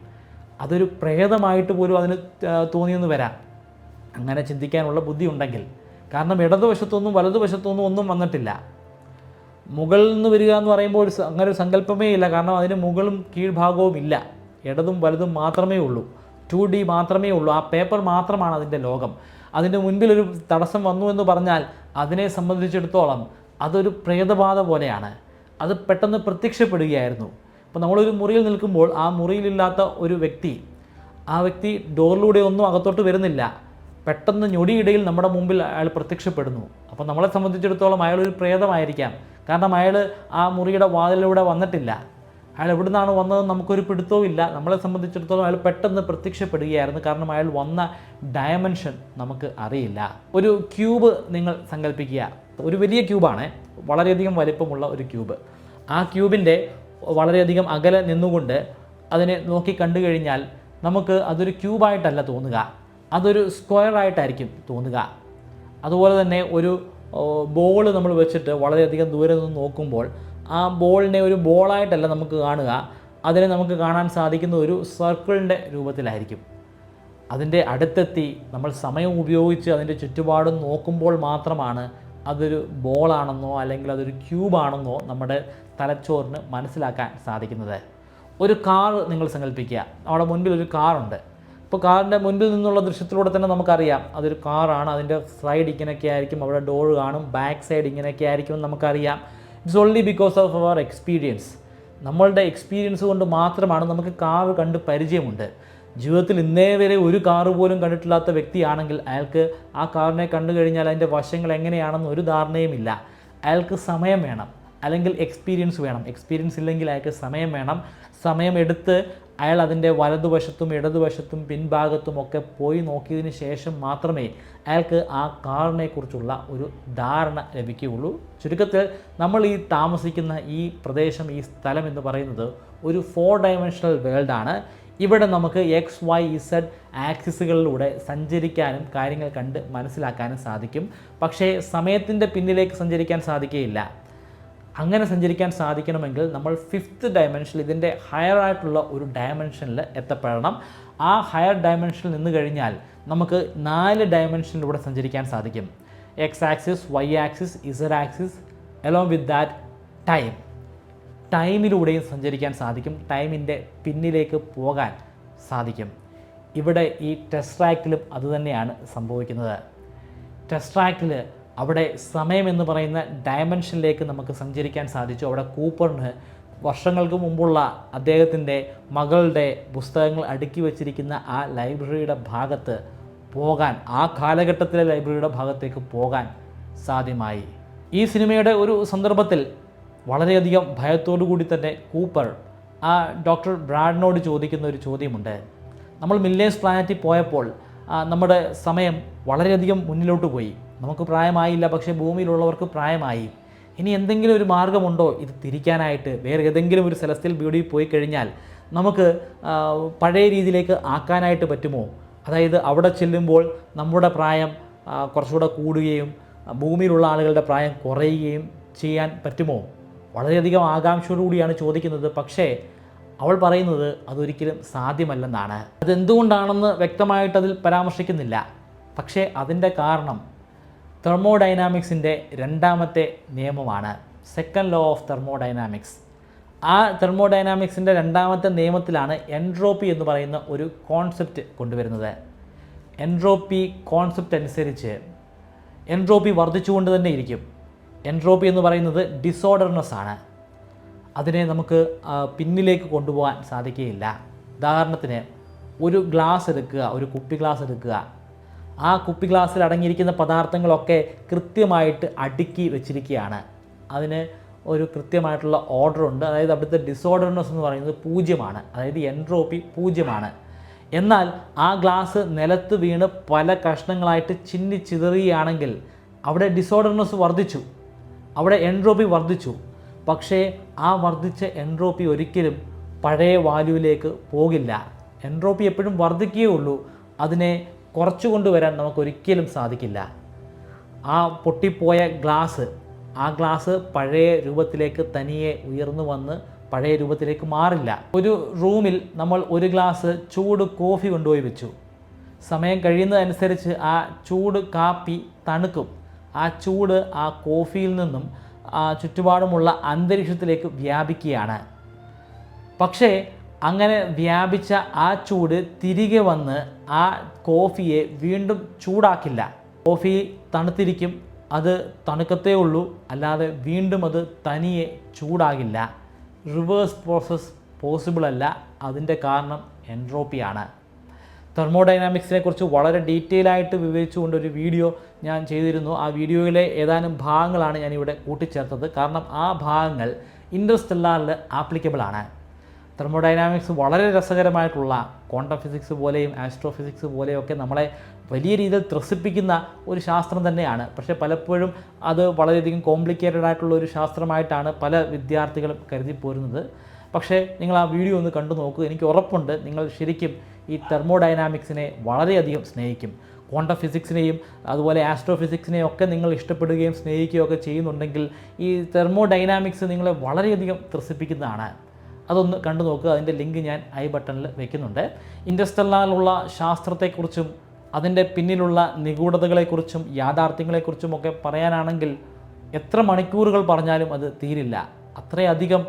അതൊരു പ്രേതമായിട്ട് പോലും അതിന് തോന്നിയെന്ന് വരാം, അങ്ങനെ ചിന്തിക്കാനുള്ള ബുദ്ധി ഉണ്ടെങ്കിൽ. കാരണം ഇടതുവശത്തൊന്നും വലതുവശത്തൊന്നും ഒന്നും വന്നിട്ടില്ല. മുകളിൽ നിന്ന് വരിക എന്ന് പറയുമ്പോൾ അങ്ങനെ ഒരു സങ്കല്പമേ ഇല്ല. കാരണം അതിന് മുകളും കീഴ്ഭാഗവും ഇല്ല, ഇടതും വലതും മാത്രമേ ഉള്ളൂ. 2D മാത്രമേ ഉള്ളൂ. ആ പേപ്പർ മാത്രമാണ് അതിൻ്റെ ലോകം. അതിൻ്റെ മുൻപിലൊരു തടസ്സം വന്നു എന്ന് പറഞ്ഞാൽ അതിനെ സംബന്ധിച്ചിടത്തോളം അതൊരു പ്രേതബാധ പോലെയാണ്. അത് പെട്ടെന്ന് പ്രത്യക്ഷപ്പെടുകയായിരുന്നു. അപ്പോൾ നമ്മളൊരു മുറിയിൽ നിൽക്കുമ്പോൾ ആ മുറിയിലില്ലാത്ത ഒരു വ്യക്തി, ആ വ്യക്തി ഡോറിലൂടെ ഒന്നും അകത്തോട്ട് വരുന്നില്ല, പെട്ടെന്ന് ഞൊടിയിടയിൽ നമ്മുടെ മുമ്പിൽ അയാൾ പ്രത്യക്ഷപ്പെടുന്നു. അപ്പോൾ നമ്മളെ സംബന്ധിച്ചിടത്തോളം അയാളൊരു പ്രേതമായിരിക്കാം. കാരണം അയാൾ ആ മുറിയുടെ വാതിലിലൂടെ വന്നിട്ടില്ല, അയാൾ എവിടെ നിന്നാണ് വന്നതെന്ന് നമുക്കൊരു പിടുത്തവും ഇല്ല. നമ്മളെ സംബന്ധിച്ചിടത്തോളം അയാൾ പെട്ടെന്ന് പ്രത്യക്ഷപ്പെടുകയായിരുന്നു. കാരണം അയാൾ വന്ന ഡയമെൻഷൻ നമുക്ക് അറിയില്ല. ഒരു ക്യൂബ് നിങ്ങൾ സങ്കല്പിക്കുക. ഒരു വലിയ ക്യൂബാണ്, വളരെയധികം വലിപ്പമുള്ള ഒരു ക്യൂബ്. ആ ക്യൂബിൻ്റെ വളരെയധികം അകലെ നിന്നുകൊണ്ട് അതിനെ നോക്കി കണ്ടു കഴിഞ്ഞാൽ നമുക്ക് അതൊരു ക്യൂബായിട്ടല്ല തോന്നുക, അതൊരു സ്ക്വയറായിട്ടായിരിക്കും തോന്നുക. അതുപോലെ തന്നെ ഒരു ബോൾ നമ്മൾ വെച്ചിട്ട് വളരെയധികം ദൂരെ നിന്ന് നോക്കുമ്പോൾ ആ ബോളിനെ ഒരു ബോളായിട്ടല്ല നമുക്ക് കാണുക, അതിനെ നമുക്ക് കാണാൻ സാധിക്കുന്ന ഒരു സർക്കിളിൻ്റെ രൂപത്തിലായിരിക്കും. അതിൻ്റെ അടുത്തെത്തി നമ്മൾ സമയം ഉപയോഗിച്ച് അതിൻ്റെ ചുറ്റുപാടും നോക്കുമ്പോൾ മാത്രമാണ് അതൊരു ബോളാണെന്നോ അല്ലെങ്കിൽ അതൊരു ക്യൂബാണെന്നോ നമ്മുടെ തലച്ചോറിന് മനസ്സിലാക്കാൻ സാധിക്കുന്നത്. ഒരു കാർ നിങ്ങൾ സങ്കല്പിക്കുക. അവിടെ മുൻപിൽ ഒരു കാറുണ്ട്. ഇപ്പോൾ കാറിൻ്റെ മുൻപിൽ നിന്നുള്ള ദൃശ്യത്തിലൂടെ തന്നെ നമുക്കറിയാം അതൊരു കാറാണ്. അതിൻ്റെ സൈഡ് ഇങ്ങനെയൊക്കെ ആയിരിക്കും, അവിടെ ഡോർ കാണും, ബാക്ക് സൈഡ് ഇങ്ങനെയൊക്കെ ആയിരിക്കും നമുക്കറിയാം. It's only because of our experience. നമ്മളുടെ എക്സ്പീരിയൻസ് കൊണ്ട് മാത്രമാണ് നമുക്ക് കാർ കണ്ട് പരിചയമുണ്ട്. ജീവിതത്തിൽ ഇന്നേ വരെ ഒരു കാറ് പോലും കണ്ടിട്ടില്ലാത്ത വ്യക്തിയാണെങ്കിൽ അയാൾക്ക് ആ കാറിനെ കണ്ടു കഴിഞ്ഞാൽ അതിൻ്റെ വശങ്ങൾ എങ്ങനെയാണെന്ന് ഒരു ധാരണയുമില്ല. അയാൾക്ക് സമയം വേണം, അല്ലെങ്കിൽ എക്സ്പീരിയൻസ് വേണം. എക്സ്പീരിയൻസ് ഇല്ലെങ്കിൽ അയാൾക്ക് സമയം വേണം. സമയമെടുത്ത് അയാൾ അതിൻ്റെ വലതുവശത്തും ഇടതുവശത്തും പിൻഭാഗത്തും ഒക്കെ പോയി നോക്കിയതിന് ശേഷം മാത്രമേ അയാൾക്ക് ആ കാറിനെക്കുറിച്ചുള്ള ഒരു ധാരണ ലഭിക്കുകയുള്ളൂ. ചുരുക്കത്തിൽ നമ്മൾ ഈ താമസിക്കുന്ന ഈ പ്രദേശം, ഈ സ്ഥലം എന്ന് പറയുന്നത് ഒരു 4 ഡയമെൻഷണൽ വേൾഡാണ്. ഇവിടെ നമുക്ക് XYZ ആക്സിസുകളിലൂടെ സഞ്ചരിക്കാനും കാര്യങ്ങൾ കണ്ട് മനസ്സിലാക്കാനും സാധിക്കും. പക്ഷേ സമയത്തിൻ്റെ പിന്നിലേക്ക് സഞ്ചരിക്കാൻ സാധിക്കുകയില്ല. അങ്ങനെ സഞ്ചരിക്കാൻ സാധിക്കണമെങ്കിൽ നമ്മൾ 5th ഡയമെൻഷനിൽ, ഇതിൻ്റെ ഹയർ ആയിട്ടുള്ള ഒരു ഡയമെൻഷനിൽ എത്തപ്പെടണം. ആ ഹയർ ഡയമെൻഷനിൽ നിന്ന് കഴിഞ്ഞാൽ നമുക്ക് 4 ഡയമെൻഷനിലൂടെ സഞ്ചരിക്കാൻ സാധിക്കും. X axis, Y axis, Z axis, along with that time. ടൈമിലൂടെയും സഞ്ചരിക്കാൻ സാധിക്കും. ടൈമിൻ്റെ പിന്നിലേക്ക് പോകാൻ സാധിക്കും. ഇവിടെ ഈ ടെസ്ട്രാക്കിലും അതുതന്നെയാണ് സംഭവിക്കുന്നത്. ടെസ്ട്രാക്കിൽ അവിടെ സമയം എന്ന് പറയുന്ന ഡയമെൻഷനിലേക്ക് നമുക്ക് സഞ്ചരിക്കാൻ സാധിച്ചു. അവിടെ കൂപ്പറിന് വർഷങ്ങൾക്ക് മുമ്പുള്ള അദ്ദേഹത്തിൻ്റെ മകളുടെ പുസ്തകങ്ങൾ അടുക്കി വച്ചിരിക്കുന്ന ആ ലൈബ്രറിയുടെ ഭാഗത്ത് പോകാൻ, ആ കാലഘട്ടത്തിലെ ലൈബ്രറിയുടെ ഭാഗത്തേക്ക് പോകാൻ സാധ്യമായി. ഈ സിനിമയുടെ ഒരു സന്ദർഭത്തിൽ വളരെയധികം ഭയത്തോടു കൂടി തന്നെ കൂപ്പർ ആ ഡോക്ടർ ബ്രാഡിനോട് ചോദിക്കുന്ന ഒരു ചോദ്യമുണ്ട്. നമ്മൾ മില്ലേഴ്സ് പ്ലാനറ്റിൽ പോയപ്പോൾ നമ്മുടെ സമയം വളരെയധികം മുന്നിലോട്ട് പോയി. നമുക്ക് പ്രായമായില്ല, പക്ഷേ ഭൂമിയിലുള്ളവർക്ക് പ്രായമായി. ഇനി എന്തെങ്കിലും ഒരു മാർഗമുണ്ടോ ഇത് തിരിക്കാനായിട്ട്? വേറെ ഏതെങ്കിലും ഒരു സെലസ്റ്റിയൽ ബോഡിയിൽ പോയി കഴിഞ്ഞാൽ നമുക്ക് പഴയ രീതിയിലേക്ക് ആക്കാനായിട്ട് പറ്റുമോ? അതായത് അവിടെ ചെല്ലുമ്പോൾ നമ്മുടെ പ്രായം കുറച്ചുകൂടെ കൂടുകയും ഭൂമിയിലുള്ള ആളുകളുടെ പ്രായം കുറയുകയും ചെയ്യാൻ പറ്റുമോ? വളരെയധികം ആകാംക്ഷയോടുകൂടിയാണ് ചോദിക്കുന്നത്. പക്ഷേ അവൾ പറയുന്നത് അതൊരിക്കലും സാധ്യമല്ലെന്നാണ്. അതെന്തുകൊണ്ടാണെന്ന് വ്യക്തമായിട്ട് അതിൽ പരാമർശിക്കുന്നില്ല. പക്ഷേ അതിൻ്റെ കാരണം തെർമോഡൈനാമിക്സിൻ്റെ 2ാമത്തെ നിയമമാണ്, സെക്കൻഡ് ലോ ഓഫ് തെർമോഡൈനാമിക്സ്. ആ തെർമോഡൈനാമിക്സിൻ്റെ 2ാമത്തെ നിയമത്തിലാണ് എൻട്രോപ്പി എന്ന് പറയുന്ന ഒരു കോൺസെപ്റ്റ് കൊണ്ടുവരുന്നത്. എൻട്രോപ്പി കോൺസെപ്റ്റ് അനുസരിച്ച് എൻട്രോപ്പി വർദ്ധിച്ചുകൊണ്ട് തന്നെ ഇരിക്കും. എൻട്രോപ്പി എന്ന് പറയുന്നത് ഡിസോർഡർനെസ് ആണ്. അതിനെ നമുക്ക് പിന്നിലേക്ക് കൊണ്ടുപോകാൻ സാധിക്കുകയില്ല. ഉദാഹരണത്തിന് ഒരു ഗ്ലാസ് എടുക്കുക, ഒരു കുപ്പി ഗ്ലാസ് എടുക്കുക. ആ കുപ്പി ഗ്ലാസ്സിൽ അടങ്ങിയിരിക്കുന്ന പദാർത്ഥങ്ങളൊക്കെ കൃത്യമായിട്ട് അടുക്കി വെച്ചിരിക്കുകയാണ്. അതിന് ഒരു കൃത്യമായിട്ടുള്ള ഓർഡറുണ്ട്. അതായത് അവിടുത്തെ ഡിസോർഡർനെസ് എന്ന് പറയുന്നത് 0ആണ്. അതായത് എൻട്രോപ്പി 0ആണ്. എന്നാൽ ആ ഗ്ലാസ് നിലത്ത് വീണ് പല കഷ്ണങ്ങളായിട്ട് ചിന്നിച്ചിതറുകയാണെങ്കിൽ അവിടെ ഡിസോർഡർനെസ് വർദ്ധിച്ചു, അവിടെ എൻട്രോപ്പി വർദ്ധിച്ചു. പക്ഷേ ആ വർദ്ധിച്ച എൻട്രോപ്പി ഒരിക്കലും പഴയ വാല്യൂവിലേക്ക് പോകില്ല. എൻട്രോപ്പി എപ്പോഴും വർദ്ധിക്കുകയുള്ളൂ. അതിനെ കുറച്ചു കൊണ്ടുവരാൻ നമുക്കൊരിക്കലും സാധിക്കില്ല. ആ പൊട്ടിപ്പോയ ആ ഗ്ലാസ് പഴയ രൂപത്തിലേക്ക് തനിയെ ഉയർന്നു വന്ന് പഴയ രൂപത്തിലേക്ക് മാറില്ല. ഒരു റൂമിൽ നമ്മൾ ഒരു ഗ്ലാസ് ചൂട് കോഫി കൊണ്ടുപോയി വെച്ചു. സമയം കഴിയുന്നതനുസരിച്ച് ആ ചൂട് കാപ്പി തണുക്കും. ആ ചൂട് ആ കോഫിയിൽ നിന്നും ചുറ്റുപാടുമുള്ള അന്തരീക്ഷത്തിലേക്ക് വ്യാപിക്കുകയാണ്. പക്ഷേ അങ്ങനെ വ്യാപിച്ച ആ ചൂട് തിരികെ വന്ന് ആ കോഫിയെ വീണ്ടും ചൂടാക്കില്ല. കോഫി തണുത്തിരിക്കും, അത് തണുക്കത്തേ ഉള്ളൂ, അല്ലാതെ വീണ്ടും അത് തനിയെ ചൂടാകില്ല. റിവേഴ്സ് പ്രോസസ്സ് പോസിബിൾ അല്ല. അതിൻ്റെ കാരണം എൻട്രോപ്പിയാണ്. തെർമോഡൈനാമിക്സിനെ കുറിച്ച് വളരെ ഡീറ്റെയിൽ ആയിട്ട് വിവരിച്ചുകൊണ്ടൊരു വീഡിയോ ഞാൻ ചെയ്തിരുന്നു. ആ വീഡിയോയിലെ ഏതാനും ഭാഗങ്ങളാണ് ഞാനിവിടെ കൂട്ടിച്ചേർത്തത്. കാരണം ആ ഭാഗങ്ങൾ ഇൻ്റർസ്റ്റെല്ലാറിൽ ആപ്ലിക്കബിൾ ആണ്. തെർമോഡൈനാമിക്സ് വളരെ രസകരമായിട്ടുള്ള ക്വാണ്ടം ഫിസിക്സ് പോലെയും ആസ്ട്രോ ഫിസിക്സ് പോലെയൊക്കെ നമ്മളെ വലിയ രീതിയിൽ ത്രസിപ്പിക്കുന്ന ഒരു ശാസ്ത്രം തന്നെയാണ്. പക്ഷേ പലപ്പോഴും അത് വളരെയധികം കോംപ്ലിക്കേറ്റഡ് ആയിട്ടുള്ള ഒരു ശാസ്ത്രമായിട്ടാണ് പല വിദ്യാർത്ഥികളും കരുതി പോരുന്നത്. പക്ഷേ നിങ്ങൾ ആ വീഡിയോ ഒന്ന് കണ്ടു നോക്കുക. എനിക്ക് ഉറപ്പുണ്ട് നിങ്ങൾ ശരിക്കും ഈ തെർമോഡൈനാമിക്സിനെ വളരെയധികം സ്നേഹിക്കും. ക്വാണ്ടം ഫിസിക്സിനെയും അതുപോലെ ആസ്ട്രോ ഫിസിക്സിനെയും ഒക്കെ നിങ്ങൾ ഇഷ്ടപ്പെടുകയും സ്നേഹിക്കുകയും ഒക്കെ ചെയ്യുന്നുണ്ടെങ്കിൽ ഈ തെർമോഡൈനാമിക്സ് നിങ്ങളെ വളരെയധികം ത്രസിപ്പിക്കുന്നതാണ്. അതൊന്ന് കണ്ടു നോക്കുക. അതിൻ്റെ ലിങ്ക് ഞാൻ ഐ ബട്ടണിൽ വെക്കുന്നുണ്ട്. ഇൻ്റർസ്റ്റെല്ലാറിലുള്ള ശാസ്ത്രത്തെക്കുറിച്ചും അതിൻ്റെ പിന്നിലുള്ള നിഗൂഢതകളെക്കുറിച്ചും യാഥാർത്ഥ്യങ്ങളെക്കുറിച്ചും ഒക്കെ പറയാനാണെങ്കിൽ എത്ര മണിക്കൂറുകൾ പറഞ്ഞാലും അത് തീരില്ല. അത്രയധികം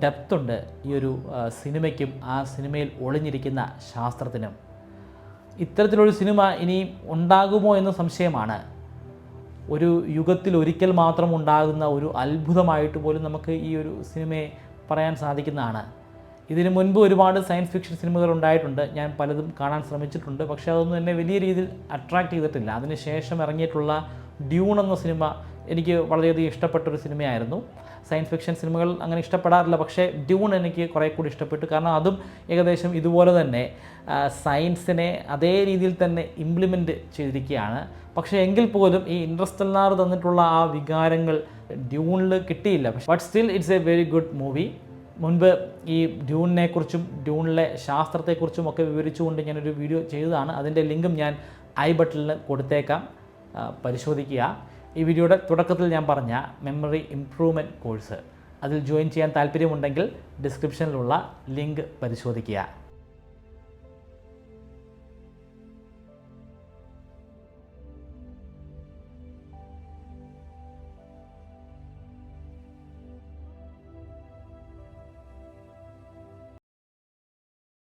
ഡെപ്തുണ്ട് ഈ ഒരു സിനിമയ്ക്കും ആ സിനിമയിൽ ഒളിഞ്ഞിരിക്കുന്ന ശാസ്ത്രത്തിനും. ഇത്തരത്തിലൊരു സിനിമ ഇനിയും ഉണ്ടാകുമോ എന്ന സംശയമാണ്. ഒരു യുഗത്തിൽ ഒരിക്കൽ മാത്രം ഉണ്ടാകുന്ന ഒരു അത്ഭുതമായിട്ട് പോലും നമുക്ക് ഈ ഒരു സിനിമയെ പറയാൻ സാധിക്കുന്നതാണ്. ഇതിനു മുൻപ് ഒരുപാട് സയൻസ് ഫിക്ഷൻ സിനിമകൾ ഉണ്ടായിട്ടുണ്ട്. ഞാൻ പലതും കാണാൻ ശ്രമിച്ചിട്ടുണ്ട്. പക്ഷേ അതൊന്നും എന്നെ വലിയ രീതിയിൽ അട്രാക്റ്റ് ചെയ്തിട്ടില്ല. അതിനുശേഷം ഇറങ്ങിയിട്ടുള്ള ഡ്യൂൺ എന്ന സിനിമ എനിക്ക് വളരെയധികം ഇഷ്ടപ്പെട്ടൊരു സിനിമയായിരുന്നു. സയൻസ് ഫിക്ഷൻ സിനിമകൾ അങ്ങനെ ഇഷ്ടപ്പെടാറില്ല, പക്ഷേ ഡ്യൂൺ എനിക്ക് കുറേ കൂടി ഇഷ്ടപ്പെട്ടു. കാരണം അതും ഏകദേശം ഇതുപോലെ തന്നെ സയൻസിനെ അതേ രീതിയിൽ തന്നെ ഇംപ്ലിമെൻറ്റ് ചെയ്തിരിക്കുകയാണ്. പക്ഷേ എങ്കിൽ പോലും ഈ ഇൻ്റർസ്റ്റെല്ലാർ തന്നിട്ടുള്ള ആ വികാരങ്ങൾ ഡ്യൂണിൽ കിട്ടിയില്ല. But still it's A very good movie. മുൻപ് ഈ ഡ്യൂണിനെക്കുറിച്ചും ഡ്യൂണിലെ ശാസ്ത്രത്തെക്കുറിച്ചും ഒക്കെ വിവരിച്ചുകൊണ്ട് ഞാനൊരു വീഡിയോ ചെയ്തതാണ്. അതിൻ്റെ ലിങ്കും ഞാൻ ഐ ബട്ടണിൽ കൊടുത്തേക്കാം, പരിശോധിക്കുക. ഈ വീഡിയോയുടെ തുടക്കത്തിൽ ഞാൻ പറഞ്ഞ മെമ്മറി ഇംപ്രൂവ്മെൻറ്റ് കോഴ്സ് അതിൽ ജോയിൻ ചെയ്യാൻ താല്പര്യമുണ്ടെങ്കിൽ ഡിസ്ക്രിപ്ഷനിലുള്ള ലിങ്ക് പരിശോധിക്കുക.